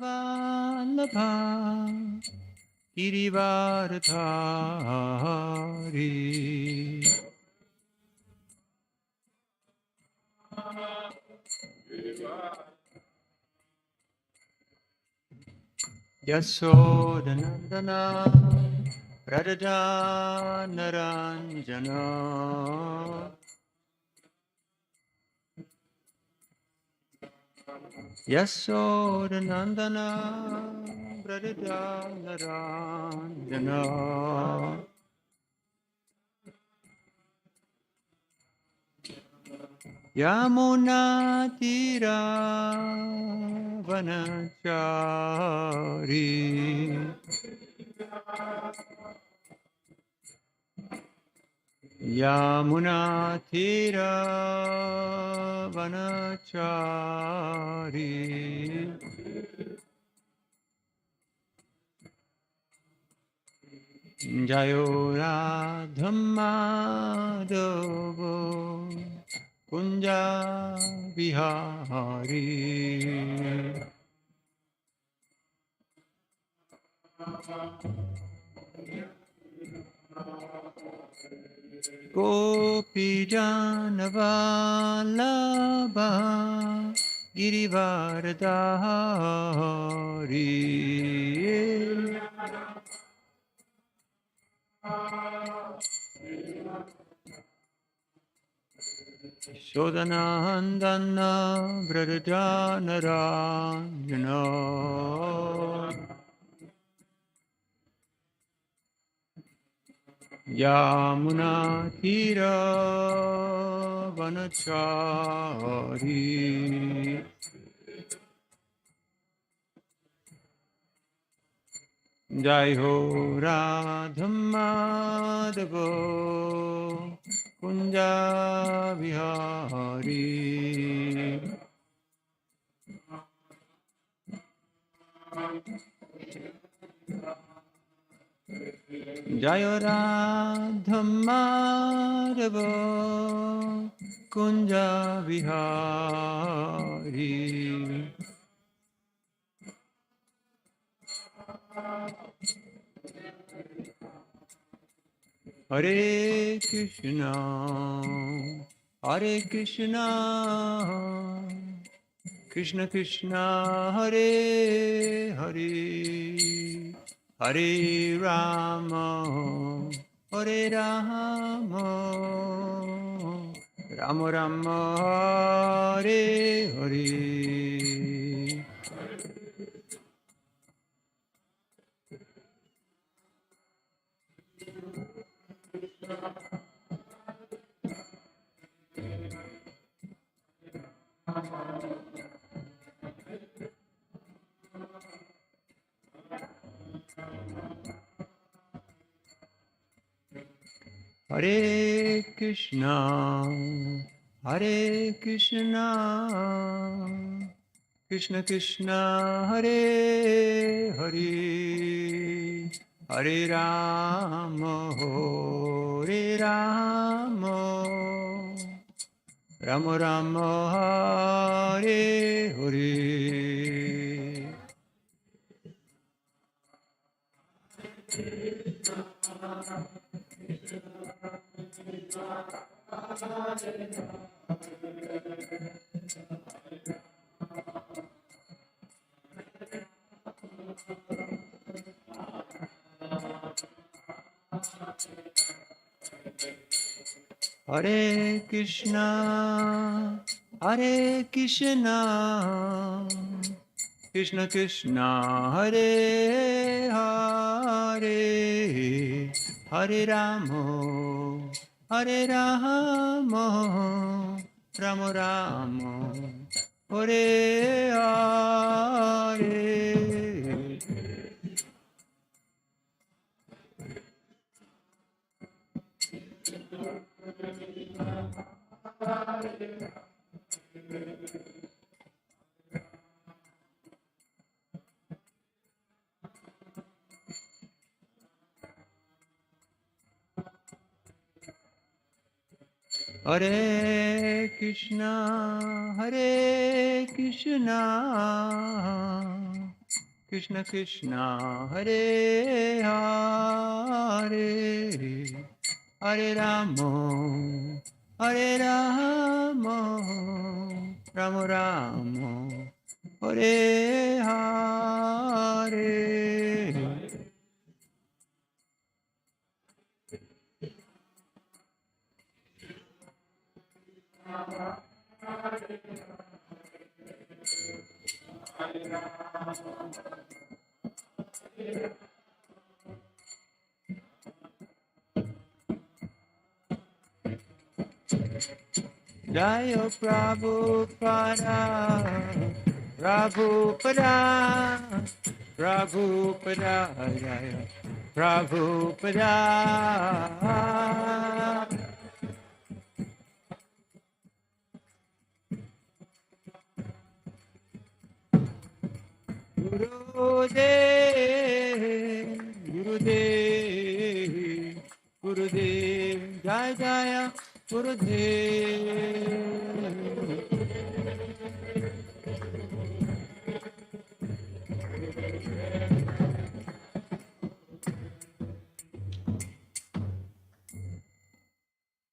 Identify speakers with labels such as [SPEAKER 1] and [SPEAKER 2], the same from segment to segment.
[SPEAKER 1] Vallabha Girivardhari Yasodhanandana Radhanaranjana Yasodhanandana Radhanaranjana Yamunatira Vanachari Yamunatira Vanachari Jayoradhamadavo Kunja Vihari Gopijanavalabha Girivardhari Shodhanandana Vrajanarajana Yamunatira Vanachari Jai Ho Radhamadavo Kunja Vihari Jai Ho Radhamadavo Kunja Vihari Hare Krishna, Hare Krishna, Krishna Krishna, Hare Hare, Hare Rama, Hare Rama, Rama Rama, Hare Hare. Hare Krishna, Hare Krishna, Krishna Krishna, Hare Hare, Hare Rama, Hare Rama, Rama Rama, Hare Hare. Hare Krishna, Hare Krishna, Krishna Krishna, Hare Hare, Hare Rama, Hare Rama, Rama Rama, Hare Hare. Hare Krishna, Hare Krishna, Krishna Krishna, Hare Hare, Hare Ramo, Hare Ramo, Ramo Ramo, Hare Hare. Jaya Prabhupada, Prabhupada, Prabhupada, Jaya Prabhupada. Gurudev, Gurudev, Gurudev, Jaya Jaya Gurudev.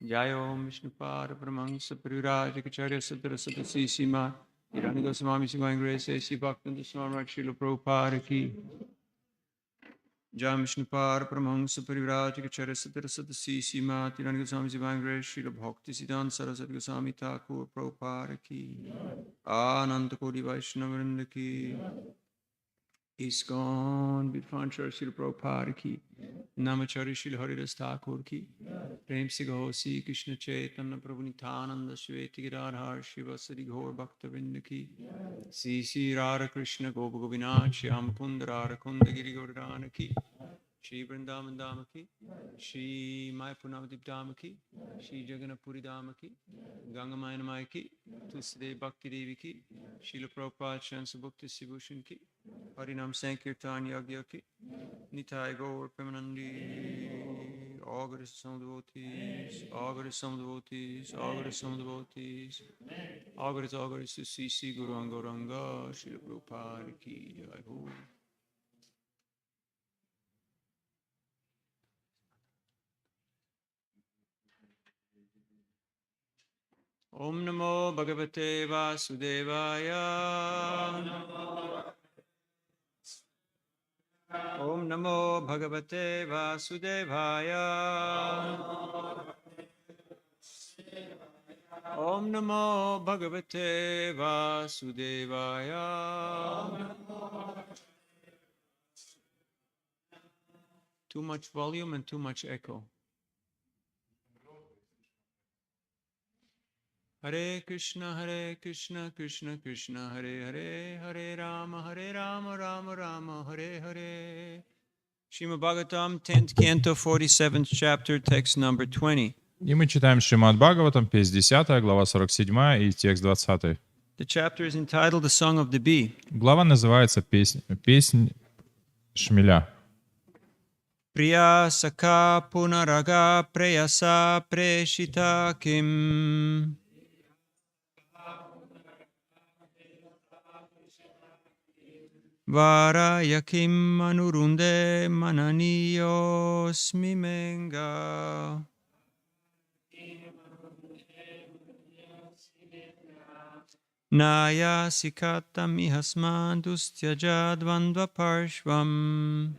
[SPEAKER 1] Jaya Om Vishnupada Brahmansa Parivraj Kacharya Sadhara Sadhasi Sima Irani Goswami Singh Grace Sri Bhaktan Swami Srila Prabhupada Ki Jaya Vishnupada Brahmansa Parivraj Kacharya Sadhara Sadhasi Sima Irani Goswami Singh Grace Srila Bhakti Siddhanta Saraswati Goswami Thakur Prabhupada Ki Ananta Kodi Vaishnavrinda Ki ISKCON Vidvanchar Srila Prabhupada Ki Namacharya Srila Haridas Thakur Ki Prem Se Gaho Sri Krishna Chaitanya Prabhu Nityananda Shveti Giradhar Shivasari Gaur Bhaktavinda Ki Sri Sri Radha Krishna Gopa Govinath Shyam Kunda Radha Kunda Giri Govardhana Ki Shri Vrindavan Dhama Ki Shri Mayapur Navadip Dhama Ki Shri Jagannath Puri Dhama Ki Ganga Mayana Maya Ki Tulsidev Bhakti Devi Ki Srila Prabhupada Shansa Bhakti Sibhushan Ki Harinam Sankirtan Yagya Ki Nitai Gaur Premanandi August some devotees, August some devotees, August some devotees, August to CC Guru Angoranga, Srila Prabhupada Ki Jai Ho. Om Namo Bhagavate Vasudevaya. Om Namo Bhagavate Vasudevaya. Om Namo Bhagavate Vasudevaya. Too much volume and too much echo. Hare Krishna, Krishna Krishna, Hare Hare, Hare Rama, Rama Rama, Hare Hare. Srimad Bhagavatam, 10th Canto, 47th chapter, text number 20.
[SPEAKER 2] И мы читаем Шримад Бхагаватам, 50 глава 47 и текст 20.
[SPEAKER 1] The chapter is entitled The Song of the Bee.
[SPEAKER 2] Глава называется «Песнь шмеля».
[SPEAKER 1] Priya Saka Punaraga Preyasa Preshita Kim Vara Yakim Manurunde Mananiyos Mimenga. Naya Sikata Mihasman Dustyaja Dvandva Parshvam.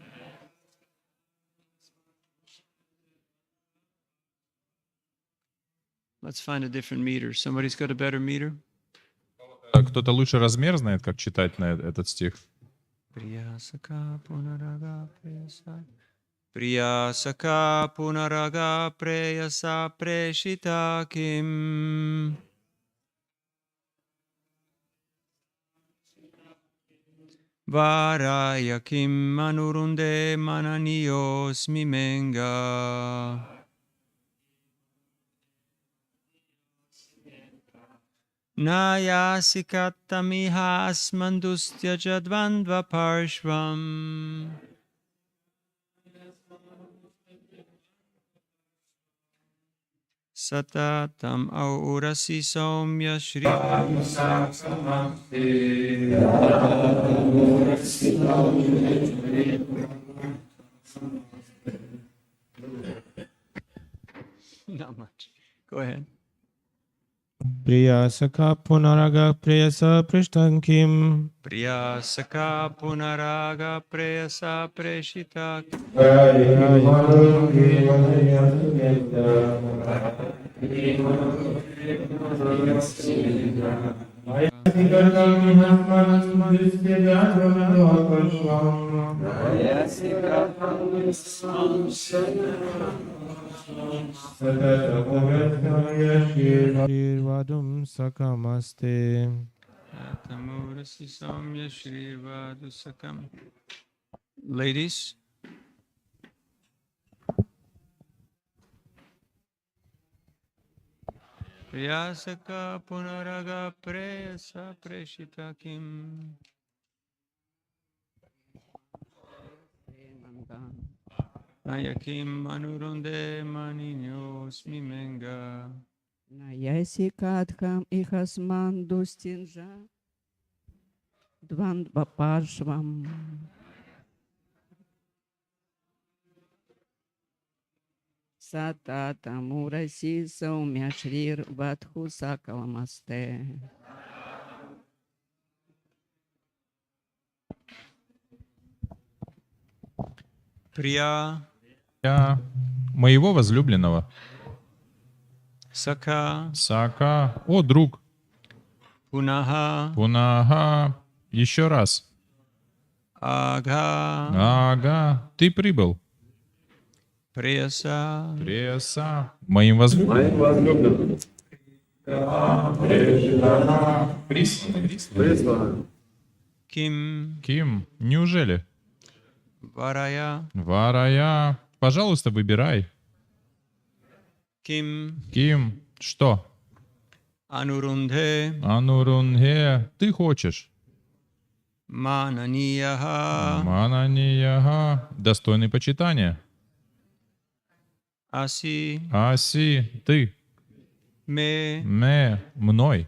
[SPEAKER 1] Let's find a different meter. Somebody's got a better meter?
[SPEAKER 2] Кто-то лучше размер знает, как читать на этот стих?
[SPEAKER 1] Priyasaka Punaraga Preyasa. Priyasaka Punaraga Preyasa Preshita Kim. Varaya Kim Manurunde Mananiyos Mimenga. Naya Sikatamiha Asmandustya Jadvandva Parshvam. Satatam aurasi saumya Shri Not much. Go ahead.
[SPEAKER 3] Priya Sakha Punaraga Priyasa Prishtankim
[SPEAKER 1] Priya Saka Punaraga Preyasa Preshita
[SPEAKER 3] Shirvadum Sakamaste.
[SPEAKER 1] Tamurasi Samya Shri Vadusakam. Ladies, Priyasaka Punaraga Preyasa Preshita Kim Nayakim Anurunde Maninyosmi Menga
[SPEAKER 4] Nayasikatham ihasman dustinja dvandvapashvam Satatamurasi saumya shrir vadhu sakalamaste.
[SPEAKER 1] Priya
[SPEAKER 2] Моего возлюбленного.
[SPEAKER 1] Saka
[SPEAKER 2] Сака. О, друг.
[SPEAKER 1] Punaha
[SPEAKER 2] Пунага. Еще раз.
[SPEAKER 1] Agha
[SPEAKER 2] Ага. Ты прибыл.
[SPEAKER 1] Preyasa
[SPEAKER 2] Преса. Моим возлюбленным.
[SPEAKER 1] Kim
[SPEAKER 2] Ким, неужели?
[SPEAKER 1] Varaya
[SPEAKER 2] Варая. Пожалуйста, выбирай.
[SPEAKER 1] Kim
[SPEAKER 2] Ким, что?
[SPEAKER 1] Anurundhe
[SPEAKER 2] Анурунге, ты хочешь.
[SPEAKER 1] Mananiyaha
[SPEAKER 2] Мананияга, достойный почитания.
[SPEAKER 1] Asi
[SPEAKER 2] Аси, ты.
[SPEAKER 1] Me
[SPEAKER 2] Мной.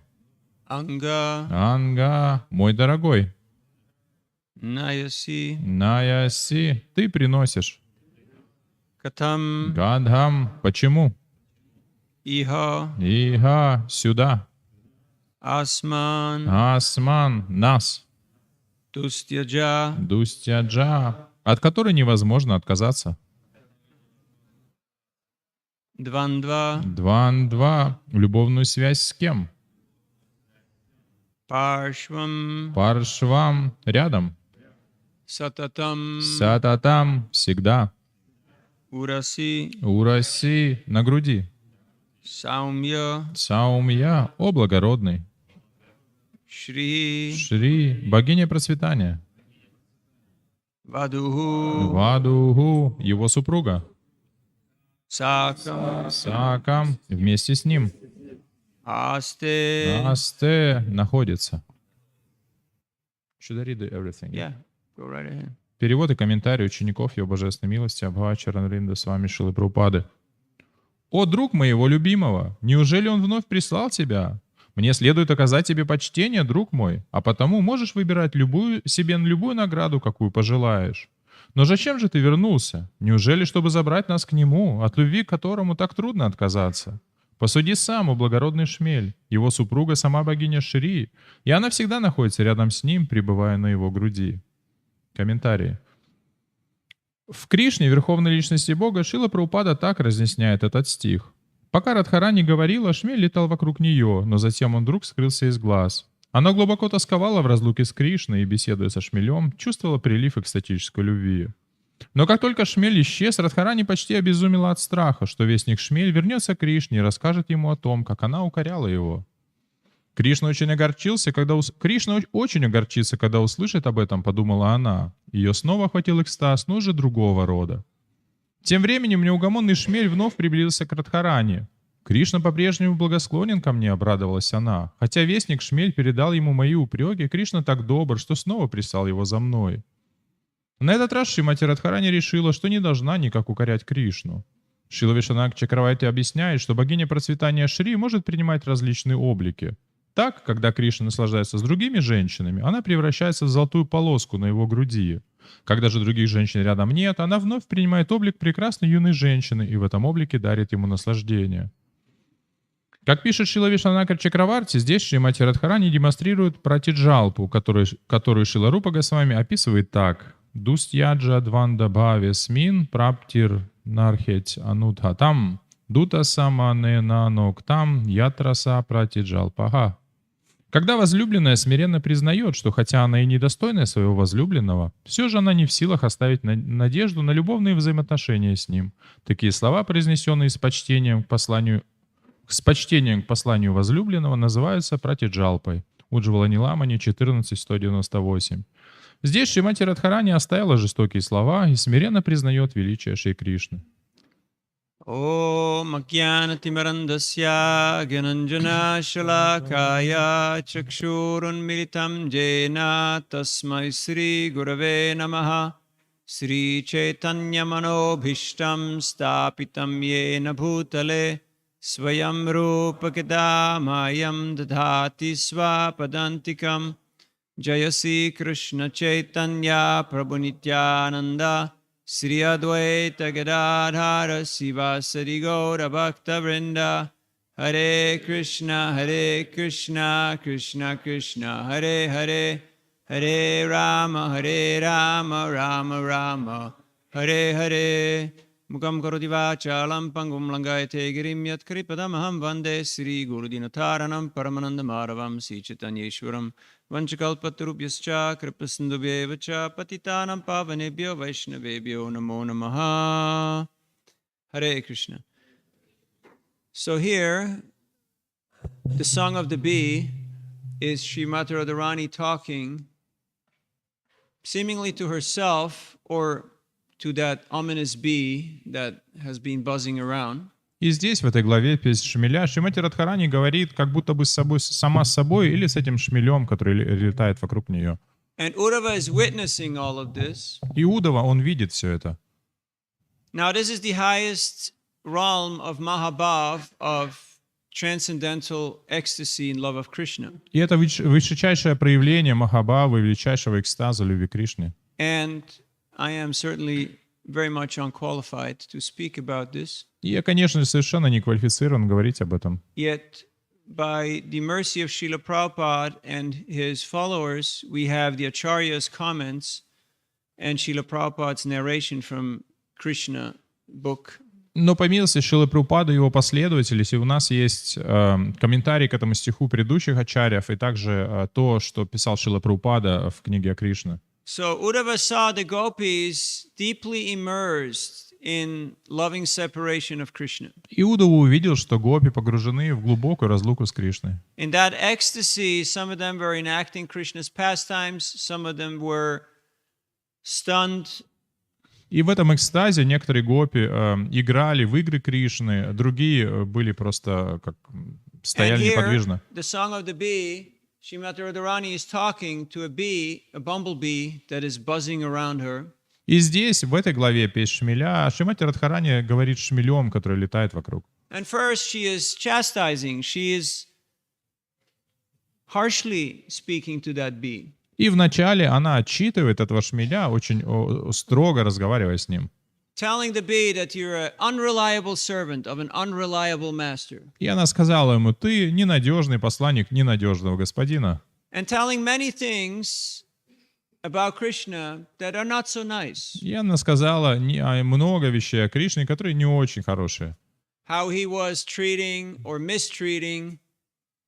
[SPEAKER 1] Anga
[SPEAKER 2] Анга, мой дорогой.
[SPEAKER 1] Nayasi
[SPEAKER 2] Наяси, ты приносишь.
[SPEAKER 1] Katam
[SPEAKER 2] Гадхам, почему?
[SPEAKER 1] Iha
[SPEAKER 2] Ига, сюда.
[SPEAKER 1] Asman
[SPEAKER 2] Асман, нас.
[SPEAKER 1] Tustyaja
[SPEAKER 2] Дустяджа, от которой невозможно отказаться.
[SPEAKER 1] Dvandva
[SPEAKER 2] Дван-два, любовную связь с кем?
[SPEAKER 1] Parshvam
[SPEAKER 2] Паршвам, рядом.
[SPEAKER 1] Satatam
[SPEAKER 2] Сататам, всегда.
[SPEAKER 1] Urasi
[SPEAKER 2] Ураси, на груди.
[SPEAKER 1] Saumya
[SPEAKER 2] Саумья, о благородный.
[SPEAKER 1] Shri
[SPEAKER 2] Шри, богиня процветания.
[SPEAKER 1] Vaduhu
[SPEAKER 2] Вадугу, его супруга.
[SPEAKER 1] Sakam
[SPEAKER 2] Сакам, вместе с ним.
[SPEAKER 1] Aste
[SPEAKER 2] Асте находится. Should I read everything?
[SPEAKER 1] Yeah, go right ahead.
[SPEAKER 2] Перевод и комментарий учеников Его Божественной милости Абхачаранринда с вами Шилы Прабхупады. «О, друг моего любимого, неужели он вновь прислал тебя? Мне следует оказать тебе почтение, друг мой, а потому можешь выбирать себе любую награду, какую пожелаешь. Но зачем же ты вернулся? Неужели, чтобы забрать нас к нему, от любви к которому так трудно отказаться? Посуди сам, о благородный шмель, его супруга сама богиня Шри, и она всегда находится рядом с ним, пребывая на его груди». Комментарии. В Кришне, Верховной Личности Бога, Шрила Прабхупада так разъясняет этот стих. Пока Радхарани говорила, шмель летал вокруг нее, но затем он вдруг скрылся из глаз. Она глубоко тосковала в разлуке с Кришной и, беседуя со шмелем, чувствовала прилив экстатической любви. Но как только шмель исчез, Радхарани почти обезумела от страха, что вестник шмель вернется к Кришне и расскажет ему о том, как она укоряла его. Кришна очень огорчится, когда услышит об этом, подумала она. Ее снова охватил экстаз, но уже другого рода. Тем временем неугомонный шмель вновь приблизился к Радхарани. «Кришна по-прежнему благосклонен ко мне», — обрадовалась она. «Хотя вестник шмель передал ему мои упреки, Кришна так добр, что снова прислал его за мной». На этот раз Шримати Радхарани решила, что не должна никак укорять Кришну. Шрила Вишванатха Чакраварти объясняет, что богиня процветания Шри может принимать различные облики. Так, когда Кришна наслаждается с другими женщинами, она превращается в золотую полоску на его груди. Когда же других женщин рядом нет, она вновь принимает облик прекрасной юной женщины и в этом облике дарит ему наслаждение. Как пишет Шрила Вишванатха Чакраварти, здесь Шримати Радхарани демонстрирует пратиджалпу, которую Шрила Рупа Госвами описывает так. «Дустьяджа дванда бхавесмин праптир нархеть анудхатам дута самане наноктам ятраса пратиджалпаха». Когда возлюбленная смиренно признает, что хотя она и недостойная своего возлюбленного, все же она не в силах оставить надежду на любовные взаимоотношения с ним. Такие слова, произнесенные с почтением к посланию возлюбленного, называются пратиджалпой. Уджвала Ниламани 14.198. Здесь Шримати Радхарани оставила жестокие слова и смиренно признает величие Шри Кришны.
[SPEAKER 1] Om Ajnanatimarandasya Gyananjana Shalakaya Chakshurunmilitam Jena Tasmai Sri Gurave Namaha Sri Chaitanya Manobhishtam Stapitam Yena Bhutale Swayam Rupa Kedamayam Dadhati Swapadantikam Jayasi Krishna Chaitanya Prabhu Nityananda Sri Advaita Gadadhara Sivasari Gaura Bhakta Vrinda Hare Krishna Krishna Krishna Hare Hare Hare Rama Rama Rama Hare Hare Mukam Karoti Vachalam Pangum Langayate Girim Yat Kripadamaham Vande Sri Gurudinataranam Paramananda Madhavam Sri Chaitanyeshwaram Vanchakalpatarubhyascha Kripasindubhyevacha Patitanam Pavanebhyo Vaishnavebhyo Namo Namaha. Hare Krishna. So here, the Song of the Bee is Srimati Radharani talking seemingly to herself or to that ominous bee that has been buzzing around.
[SPEAKER 2] И здесь, в этой главе, песнь шмеля, Шримати Радхарани говорит как будто бы сама с собой или с этим шмелем, который летает вокруг нее.
[SPEAKER 1] And Uddhava is witnessing all of this.
[SPEAKER 2] И Удава, он видит все это.
[SPEAKER 1] Now this is the highest realm of Mahabhav, of transcendental ecstasy in love of Krishna.
[SPEAKER 2] И это высочайшее проявление Махабхавы, величайшего экстаза любви Кришны.
[SPEAKER 1] And I am certainly very much unqualified to speak about this.
[SPEAKER 2] И я, конечно, совершенно не квалифицирован говорить об этом.
[SPEAKER 1] Yet, by the mercy of Srila Prabhupada and his followers, we have the Acharya's comments and Srila Prabhupada's narration from Krishna book.
[SPEAKER 2] Но по милости Шрилы Прабхупады и его последователей, у нас есть комментарий к этому стиху предыдущих ачарьев и также то, что писал Шрила Прабхупада в книге о Кришне.
[SPEAKER 1] So Uddhava saw the gopis deeply immersed in loving separation of Krishna.
[SPEAKER 2] И Удава увидел, что гопи погружены в глубокую разлуку с Кришной.
[SPEAKER 1] In that ecstasy, some of them were enacting Krishna's pastimes, some of them were stunned.
[SPEAKER 2] И в этом экстазе некоторые гопи играли в игры Кришны, другие были просто как стояли неподвижно.
[SPEAKER 1] The song of the bee, Srimati Radharani is talking to a bee, a bumblebee that is buzzing around her.
[SPEAKER 2] И здесь, в этой главе песнь шмеля, Шримати Радхарани говорит шмелем, который летает вокруг.
[SPEAKER 1] And first she is chastising, she is harshly speaking to that bee.
[SPEAKER 2] И вначале она отчитывает этого шмеля, очень строго разговаривая с ним.
[SPEAKER 1] Telling the bee that you're an unreliable servant of an unreliable master.
[SPEAKER 2] И она сказала ему: ты ненадежный посланник ненадежного господина.
[SPEAKER 1] And telling many things about Krishna that are not so nice.
[SPEAKER 2] И она сказала много вещей о Кришне, которые не очень хорошие.
[SPEAKER 1] How he was treating or mistreating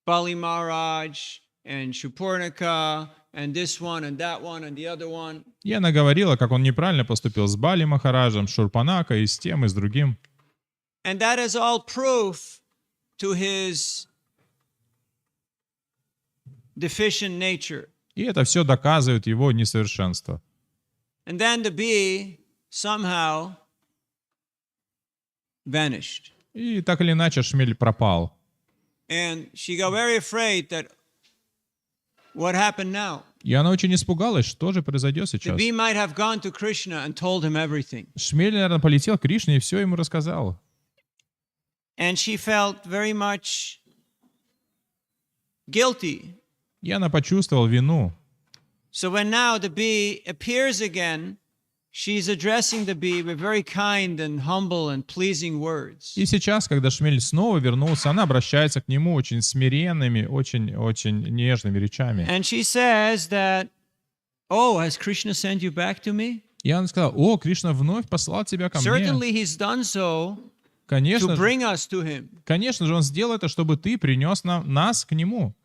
[SPEAKER 1] Bali Maharaj and Shupurnaka and this one and that one and the other one.
[SPEAKER 2] И она говорила, как он неправильно поступил с Бали Махараджем, Шурпанака, и с тем, и с другим.
[SPEAKER 1] And that is all proof to his deficient nature.
[SPEAKER 2] И это все доказывает его несовершенство.
[SPEAKER 1] And then the bee somehow vanished.
[SPEAKER 2] И так или иначе шмель пропал.
[SPEAKER 1] And she got very afraid that what happened now?
[SPEAKER 2] И она очень испугалась, что же произойдет
[SPEAKER 1] The
[SPEAKER 2] сейчас.
[SPEAKER 1] bee might have gone to Krishna and told him everything.
[SPEAKER 2] Шмель, наверное, полетел к Кришне и все ему рассказал.
[SPEAKER 1] And she felt very much guilty.
[SPEAKER 2] И она почувствовала вину.
[SPEAKER 1] So when now the bee appears again, she's addressing the bee with very kind and humble and pleasing words.
[SPEAKER 2] И сейчас, когда Шмель снова вернулся, она обращается к нему очень смиренными, очень нежными речами.
[SPEAKER 1] And she says that, oh, has Krishna sent you back to me?
[SPEAKER 2] И она сказала: «О, Кришна вновь послал тебя ко мне».
[SPEAKER 1] Certainly he's done so to
[SPEAKER 2] Конечно же,
[SPEAKER 1] bring us to him.
[SPEAKER 2] конечно же, он сделал это, чтобы ты принес нас к нему.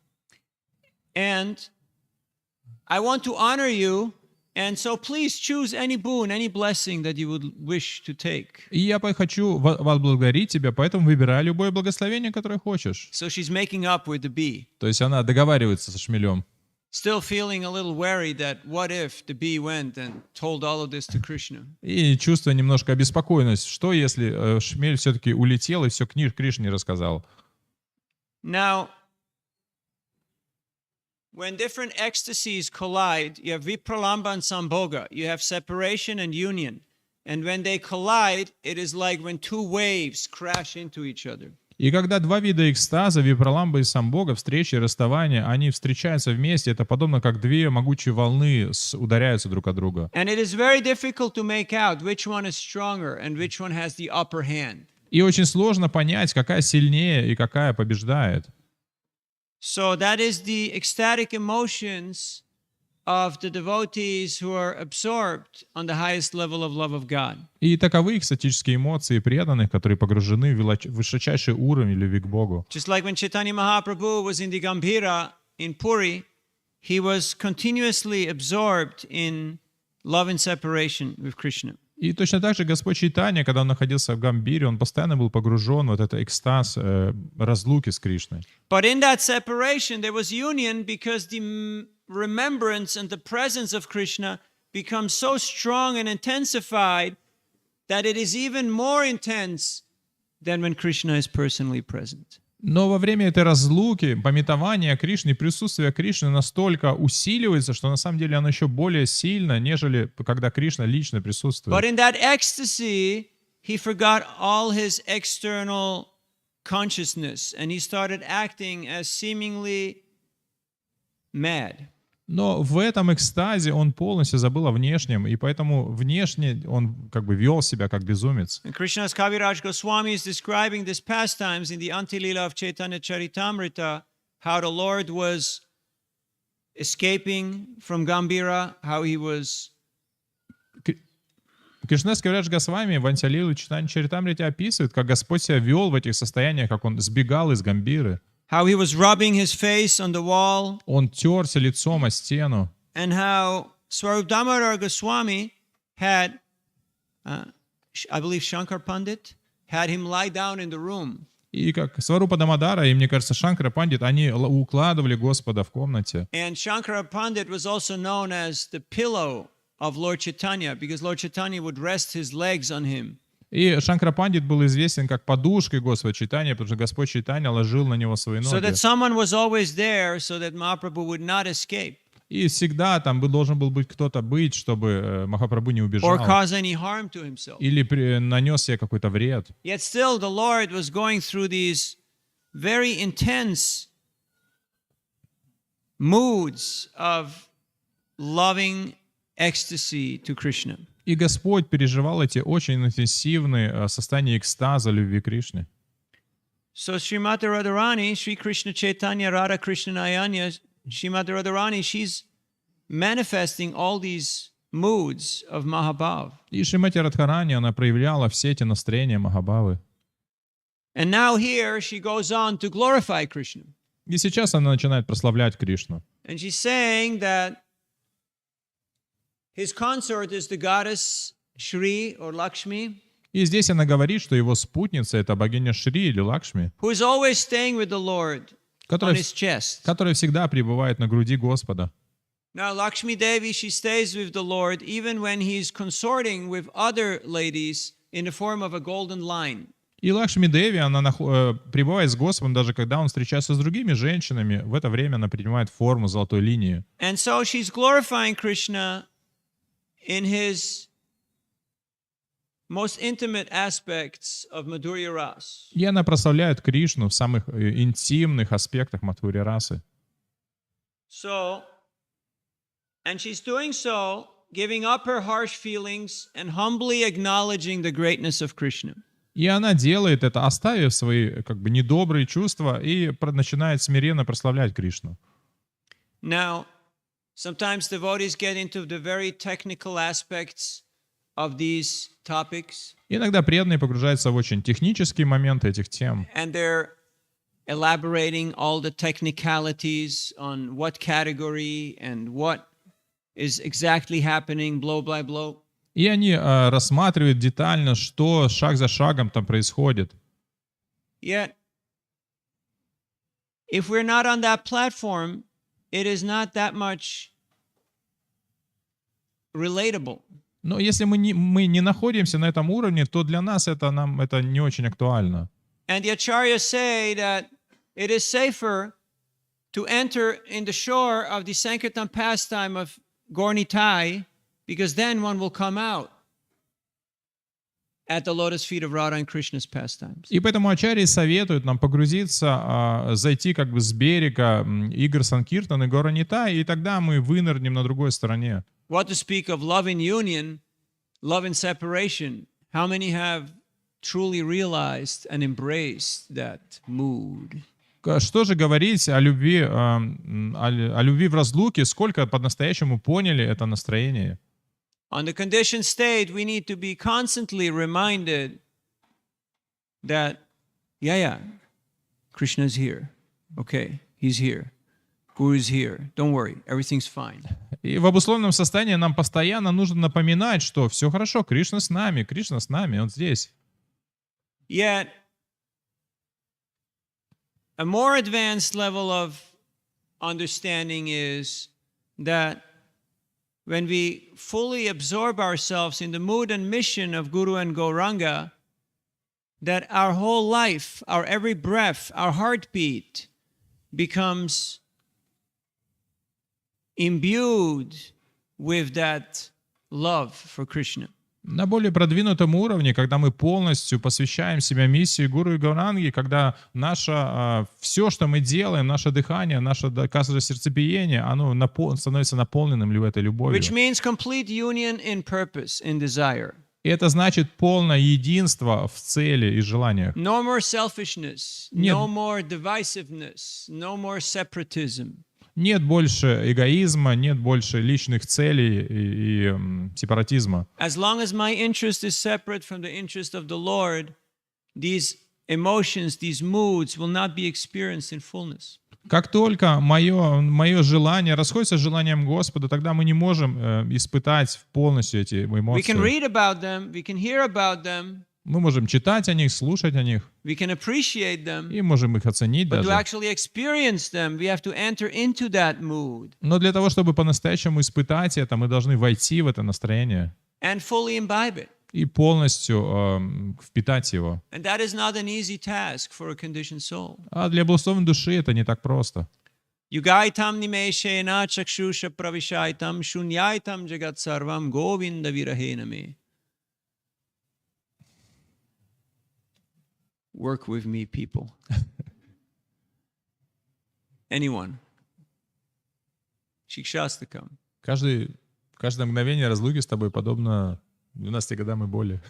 [SPEAKER 1] And I want to honor you, and so please choose any boon, any blessing that you would wish to take.
[SPEAKER 2] И я хочу возблагодарить тебя, поэтому выбирай любое благословение, которое хочешь.
[SPEAKER 1] So she's making up with the bee,
[SPEAKER 2] То есть она договаривается со Шмелем.
[SPEAKER 1] still feeling a little wary that what if the bee went and told all of this to Krishna?
[SPEAKER 2] И чувствуя немножко обеспокоенность, что если Шмель все-таки улетел и все Кришне рассказал.
[SPEAKER 1] Now, when different ecstasies collide, you have vipralamba and sambhoga, you have separation and union. And when they collide, it is like when two waves crash into each other.
[SPEAKER 2] И когда два вида экстаза, випраламба и самбога, встречи и расставания, они встречаются вместе, это подобно как две могучие волны ударяются друг от друга.
[SPEAKER 1] And it is very difficult to make out which one is stronger and which one has the upper hand.
[SPEAKER 2] И очень сложно понять, какая сильнее и какая побеждает.
[SPEAKER 1] So that is the ecstatic emotions of the devotees who are absorbed on the highest level of love of God.
[SPEAKER 2] И таковы экстатические эмоции преданных, которые погружены в высочайший уровень любви к Богу.
[SPEAKER 1] Just like when Chaitanya Mahaprabhu was in the Gambhira in Puri, he was continuously absorbed in love and separation with Krishna.
[SPEAKER 2] И точно так же Господь Чайтанья, когда он находился в Гамбире, он постоянно был погружен в вот этот экстаз разлуки с Кришной.
[SPEAKER 1] But in that separation there was union because the remembrance and the presence of Krishna becomes so strong and intensified that it is even more intense than when Krishna is personally present.
[SPEAKER 2] Но во время этой разлуки, памятования Кришны, присутствие Кришны настолько усиливается, что на самом деле оно еще более сильно, нежели когда Кришна лично присутствует.
[SPEAKER 1] But in that ecstasy, he forgot all his external consciousness and he started acting as seemingly mad.
[SPEAKER 2] Но в этом экстазе он полностью забыл о внешнем, и поэтому внешне он как бы вел себя как безумец.
[SPEAKER 1] And Krishna's Kaviraj Goswami is describing this pastimes in the Antilila of Chaitanya Charitamrita, how the Lord was escaping from Gambhira, how he was...
[SPEAKER 2] Кришна Кавирадж Госвами в Антилилу Чайтанья Чаритамрите описывает, как Господь себя вел в этих состояниях, как он сбегал из Гамбиры.
[SPEAKER 1] How he was rubbing his face on the wall.
[SPEAKER 2] Он терся лицом о стену.
[SPEAKER 1] And how Swarup Damodar Goswami had, I believe Shankar Pandit, had him lie down in the room.
[SPEAKER 2] И как Сварупа Дамодара и, мне кажется, Шанкара Пандит, они укладывали Господа в комнате.
[SPEAKER 1] And Shankara Pandit was also known as the pillow of Lord Chaitanya, because Lord Chaitanya would rest his legs on him.
[SPEAKER 2] И Шанкара Пандит был известен как подушкой Господа Чайтаньи, потому что Господь Чайтанья ложил на него свои ноги.
[SPEAKER 1] So that someone was always there, so that Mahaprabhu would not escape.
[SPEAKER 2] И всегда там должен был быть кто-то быть, чтобы Махапрабху не убежал.
[SPEAKER 1] Or cause any harm to himself.
[SPEAKER 2] Или нанес себе какой-то вред.
[SPEAKER 1] Yet still the Lord was going through these very intense moods of loving ecstasy to Krishna.
[SPEAKER 2] И Господь переживал эти очень интенсивные состояния экстаза любви к Кришне.
[SPEAKER 1] So Srimati Radharani, Sri Krishna Chaitanya Radha Krishna Nayanya, Srimati Radharani, she's manifesting all these moods of Mahabhav.
[SPEAKER 2] И Шримати Радхарани, она проявляла все эти настроения Махабхавы.
[SPEAKER 1] And now here she goes on to glorify Krishna.
[SPEAKER 2] И сейчас она начинает прославлять Кришну.
[SPEAKER 1] And she's saying that his consort is the goddess Shri or Lakshmi,
[SPEAKER 2] И здесь она говорит, что его спутница — это богиня Шри или Лакшми,
[SPEAKER 1] who is always staying with the Lord on his chest.
[SPEAKER 2] которая всегда пребывает на груди Господа.
[SPEAKER 1] Now Lakshmi Devi, she stays with the Lord even when he's consorting with other ladies in the form of a golden line.
[SPEAKER 2] И Лакшми Деви, она пребывает с Господом, даже когда он встречается с другими женщинами, в это время она принимает форму золотой линии.
[SPEAKER 1] And so she's glorifying Krishna in his most intimate aspects of Madhurya Ras.
[SPEAKER 2] И она прославляет Кришну в самых интимных аспектах Мадхурья расы.
[SPEAKER 1] So, and she's doing so, giving up her harsh feelings and humbly acknowledging the greatness of Krishna.
[SPEAKER 2] И она делает это, оставив свои как бы недобрые чувства, и начинает смиренно прославлять Кришну.
[SPEAKER 1] Now, sometimes devotees get into the very technical aspects of these topics,
[SPEAKER 2] Иногда преданные погружаются в очень технические моменты этих тем,
[SPEAKER 1] and they're elaborating all the technicalities on what category and what is exactly happening, blow by blow.
[SPEAKER 2] и они рассматривают детально, что шаг за шагом там происходит.
[SPEAKER 1] Yet, if we're not on that platform, it is not that much relatable.
[SPEAKER 2] Но если мы не находимся на этом уровне, то для нас это не очень актуально.
[SPEAKER 1] And the acharyas say that it is safer to enter in the shore of the Sankirtan pastime of Gaur-Nitai, because then one will come out at the lotus feet of Radha and Krishna's pastimes.
[SPEAKER 2] И поэтому ачарьи советуют нам погрузиться, зайти как бы с берега игр Санкиртан и Гора-Нитай, и тогда мы вынырнем на другой стороне.
[SPEAKER 1] What to speak of love in union, love in separation? How many have truly realized and embraced that mood?
[SPEAKER 2] Что же говорить о любви в разлуке? Сколько по-настоящему поняли это настроение?
[SPEAKER 1] On the conditioned state, we need to be constantly reminded that, yeah, Krishna's here. Okay, he's here. Guru's here. Don't worry, everything's fine.
[SPEAKER 2] И в обусловленном состоянии нам постоянно нужно напоминать, что все хорошо, Кришна с нами, Он здесь.
[SPEAKER 1] Yet, a more advanced level of understanding is that when we fully absorb ourselves in the mood and mission of Guru and Gauranga, that our whole life, our every breath, our heartbeat becomes imbued with that love for Krishna.
[SPEAKER 2] На более продвинутом уровне, когда мы полностью посвящаем себя миссии Гуру и Гауранги, когда все, что мы делаем, наше дыхание, наше каждое сердцебиение, оно становится наполненным этой любовью.
[SPEAKER 1] Which means complete union in purpose, in desire.
[SPEAKER 2] И это значит полное единство в цели и желаниях.
[SPEAKER 1] No more selfishness, no more divisiveness, no more separatism.
[SPEAKER 2] Нет больше эгоизма, нет больше личных целей и сепаратизма.
[SPEAKER 1] As long as my interest is separate from the interest of the Lord, these emotions, these moods will not be experienced in fullness.
[SPEAKER 2] Как только мое желание расходится с желанием Господа, тогда мы не можем испытать полностью эти эмоции.
[SPEAKER 1] We can read about them, we can hear about them.
[SPEAKER 2] Мы можем читать о них, слушать о них.
[SPEAKER 1] We can appreciate them.
[SPEAKER 2] И можем их оценить
[SPEAKER 1] But to
[SPEAKER 2] даже.
[SPEAKER 1] actually experience them, we have to enter into that mood.
[SPEAKER 2] Но для того, чтобы по-настоящему испытать это, мы должны войти в это настроение
[SPEAKER 1] And fully imbibe it.
[SPEAKER 2] и полностью впитать его.
[SPEAKER 1] And that is not an easy task for a conditioned soul.
[SPEAKER 2] А для благословенной души это не так просто.
[SPEAKER 1] Yugaitam nimeshena chakshusha pravishaitam shunyaitam jagat sarvam govinda virahena me. Work with me, people. Anyone. Shikshastakam.
[SPEAKER 2] Каждое мгновение разлуки с тобой подобно 12 годам и более.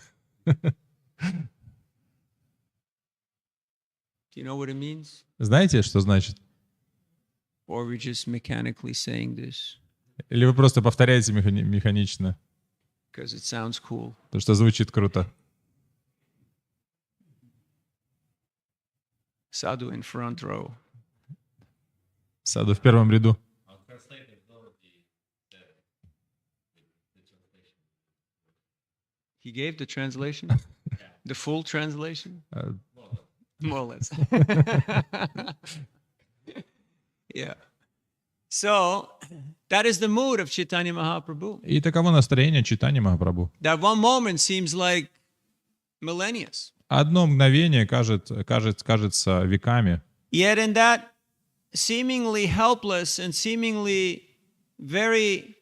[SPEAKER 1] Do you know what it means?
[SPEAKER 2] Знаете, что значит?
[SPEAKER 1] Or we're just mechanically saying this
[SPEAKER 2] Или вы просто повторяете механично,
[SPEAKER 1] because it sounds cool?
[SPEAKER 2] потому что звучит круто.
[SPEAKER 1] Sadhu in front row.
[SPEAKER 2] Саду в первом ряду.
[SPEAKER 1] He gave the translation? The full translation? More or less. Yeah. So, that is the mood of Chaitanya Mahaprabhu.
[SPEAKER 2] И таково настроение Чайтаньи Махапрабху.
[SPEAKER 1] That one moment seems like millennia.
[SPEAKER 2] Одно мгновение кажется веками.
[SPEAKER 1] Yet in that seemingly helpless and seemingly very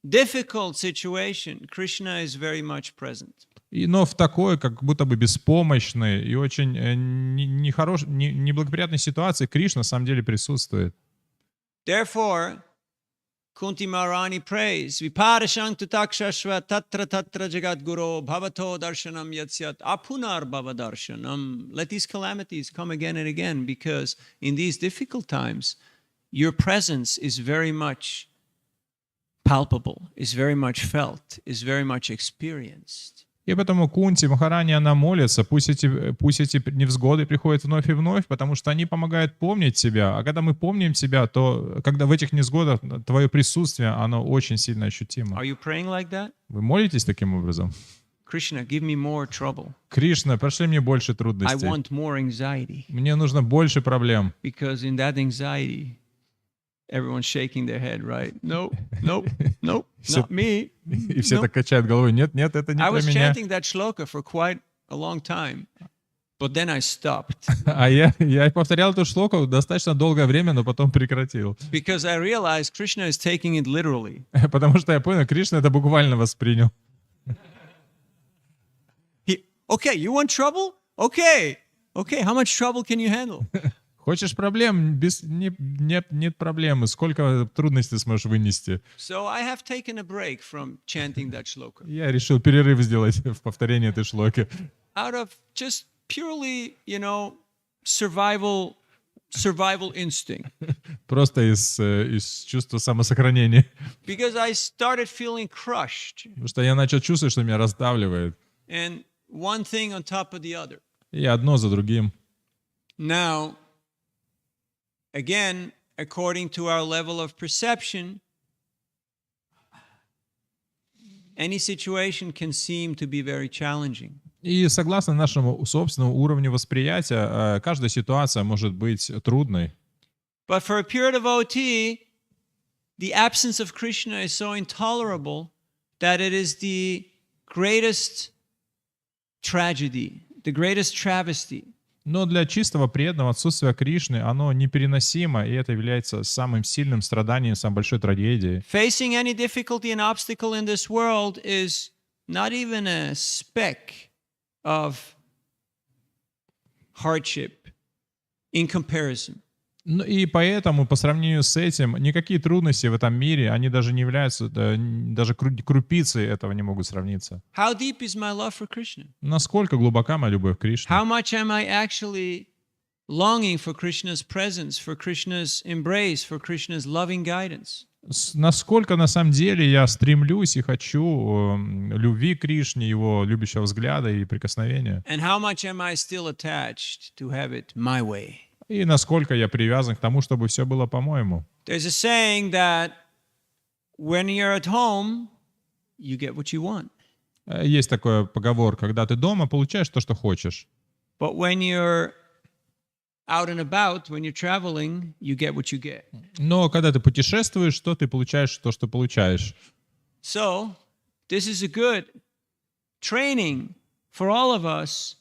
[SPEAKER 1] difficult situation, Krishna is very much present.
[SPEAKER 2] Но в такой, как будто бы беспомощной и очень неблагоприятной ситуации Кришна на самом деле присутствует.
[SPEAKER 1] Therefore, Kunti Maharani prays, Viparashang tutakshashva tatra tatra jagat guru bhavato darshanam yatsyat apunar bhavadarshanam. Let these calamities come again and again, because in these difficult times, your presence is very much palpable, is very much felt, is very much experienced.
[SPEAKER 2] И поэтому Кунти Махарани, она молится, пусть эти невзгоды приходят вновь и вновь, потому что они помогают помнить себя. А когда мы помним себя, то когда в этих невзгодах твое присутствие, оно очень сильно ощутимо.
[SPEAKER 1] Are you praying like that?
[SPEAKER 2] Вы молитесь таким образом?
[SPEAKER 1] Krishna, give me more trouble.
[SPEAKER 2] Кришна, пошли мне больше
[SPEAKER 1] I
[SPEAKER 2] трудностей.
[SPEAKER 1] want more anxiety,
[SPEAKER 2] Мне нужно больше проблем.
[SPEAKER 1] because in that anxiety, everyone's shaking their head, right? Nope, nope, nope,
[SPEAKER 2] Все-
[SPEAKER 1] not me.
[SPEAKER 2] И все
[SPEAKER 1] Nope.
[SPEAKER 2] так качают головой. Нет, нет, это не
[SPEAKER 1] I
[SPEAKER 2] про
[SPEAKER 1] was
[SPEAKER 2] меня.
[SPEAKER 1] chanting that shloka for quite a long time, but then I stopped
[SPEAKER 2] А я повторял эту шлоку достаточно долгое время, но потом прекратил.
[SPEAKER 1] because I realized Krishna is taking it literally.
[SPEAKER 2] Потому что я понял, Кришна это буквально воспринял.
[SPEAKER 1] Okay, you want trouble? Okay, how much trouble can you handle?
[SPEAKER 2] Хочешь проблем? Нет проблемы. Сколько трудностей ты сможешь вынести?
[SPEAKER 1] So I have taken a break from chanting that shloka
[SPEAKER 2] Я решил перерыв сделать в повторении этой шлоки.
[SPEAKER 1] out of just purely, survival instinct.
[SPEAKER 2] Просто из чувства самосохранения.
[SPEAKER 1] Because I started feeling crushed,
[SPEAKER 2] Потому что я начал чувствовать, что меня раздавливает.
[SPEAKER 1] and one thing on top of the other.
[SPEAKER 2] И одно за другим.
[SPEAKER 1] Now, again, according to our level of perception, any situation can seem to be very challenging.
[SPEAKER 2] И согласно нашему собственному уровню восприятия, каждая ситуация может быть трудной.
[SPEAKER 1] But for a pure devotee, the absence of Krishna is so intolerable that it is the greatest tragedy, the greatest travesty.
[SPEAKER 2] Но для чистого преданного отсутствие Кришны, оно непереносимо, и это является самым сильным страданием, самой большой трагедией.
[SPEAKER 1] Facing any difficulty and obstacle in this world is not even a speck of hardship in comparison.
[SPEAKER 2] Ну и поэтому, по сравнению с этим, никакие трудности в этом мире, они даже не являются, даже крупицей этого не могут сравниться.
[SPEAKER 1] How deep is my love for Krishna?
[SPEAKER 2] Насколько глубока моя любовь к Кришне?
[SPEAKER 1] How much am I actually longing for Krishna's presence, for Krishna's embrace, for Krishna's loving guidance?
[SPEAKER 2] Насколько на самом деле я стремлюсь и хочу любви к Кришне, его любящего взгляда и прикосновения.
[SPEAKER 1] And how much am I still attached to have it my way?
[SPEAKER 2] И насколько я привязан к тому, чтобы все было по-моему.
[SPEAKER 1] There's a saying that when you're at home, you get what you want.
[SPEAKER 2] Есть такой поговор, когда ты дома, получаешь то, что хочешь.
[SPEAKER 1] But when you're out and about, when you're traveling, you get what you get.
[SPEAKER 2] Но когда ты путешествуешь, то ты получаешь то, что получаешь.
[SPEAKER 1] So, this is a good training for all of us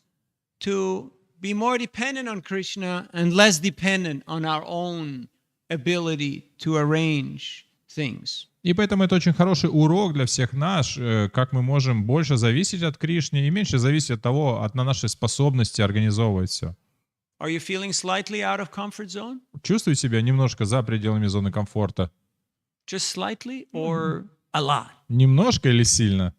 [SPEAKER 1] to be more dependent on Krishna and less dependent on our own ability to arrange things.
[SPEAKER 2] И поэтому это очень хороший урок для всех нас, как мы можем больше зависеть от Кришны и меньше зависеть от того, от нашей способности организовывать все.
[SPEAKER 1] Are you feeling slightly out of comfort zone?
[SPEAKER 2] Чувствуй себя немножко за пределами зоны комфорта.
[SPEAKER 1] Just slightly or a lot?
[SPEAKER 2] Немножко или сильно?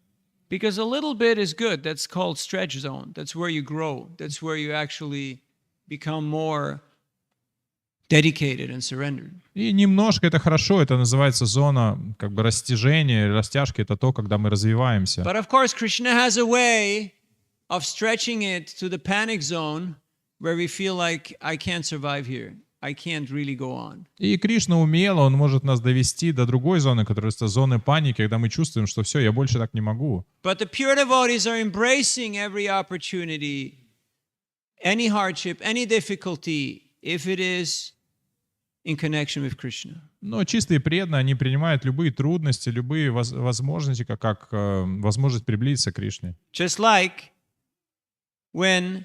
[SPEAKER 1] Because a little bit is good. That's called stretch zone. That's where you grow. That's where you actually become more dedicated and surrendered.
[SPEAKER 2] И немножко это хорошо, это называется зона как бы растяжения, растяжки, это то, когда мы развиваемся.
[SPEAKER 1] But of course, Krishna has a way of stretching it to the panic zone where we feel like I can't survive here. I can't really go on.
[SPEAKER 2] И Кришна умело, он может нас довести до другой зоны, которая это зоны паники, когда мы чувствуем, что все, я больше так не могу.
[SPEAKER 1] But the pure devotees are embracing every opportunity, any hardship, any difficulty, if it is in connection with Krishna.
[SPEAKER 2] Но чистые преданные, они принимают любые трудности, любые возможности, как возможность приблизиться к Кришне.
[SPEAKER 1] Just like when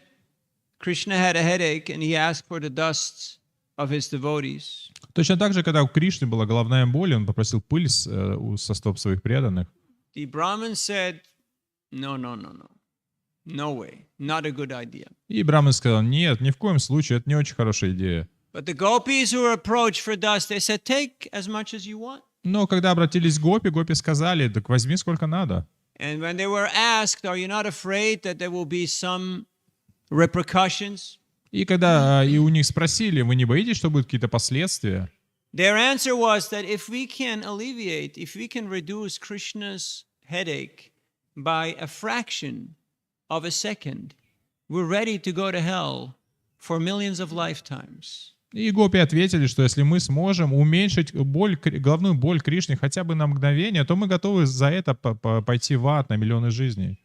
[SPEAKER 1] Krishna had a headache and he asked for the dust of his devotees.
[SPEAKER 2] Точно так же, когда у Кришны была головная боль, он попросил пыль со стоп своих преданных.
[SPEAKER 1] The Brahmin said, no. No way. Not a good idea.
[SPEAKER 2] И Брахман сказал, нет, ни в коем случае, это не очень хорошая идея.
[SPEAKER 1] But the gopis who were approached for dust, they said, take as much as you want.
[SPEAKER 2] Но когда обратились к Гопи, Гопи сказали, так возьми сколько надо.
[SPEAKER 1] And when they were asked, are you not afraid that there will be some repercussions?
[SPEAKER 2] И когда и у них спросили, вы не боитесь, что будут какие-то последствия?
[SPEAKER 1] Their answer was that if we can alleviate, if we can reduce Krishna's headache by a fraction of a second, we're ready to go to hell for millions of lifetimes.
[SPEAKER 2] И Гопи ответили, что если мы сможем уменьшить головную боль Кришне хотя бы на мгновение, то мы готовы за это пойти в ад на миллионы жизней.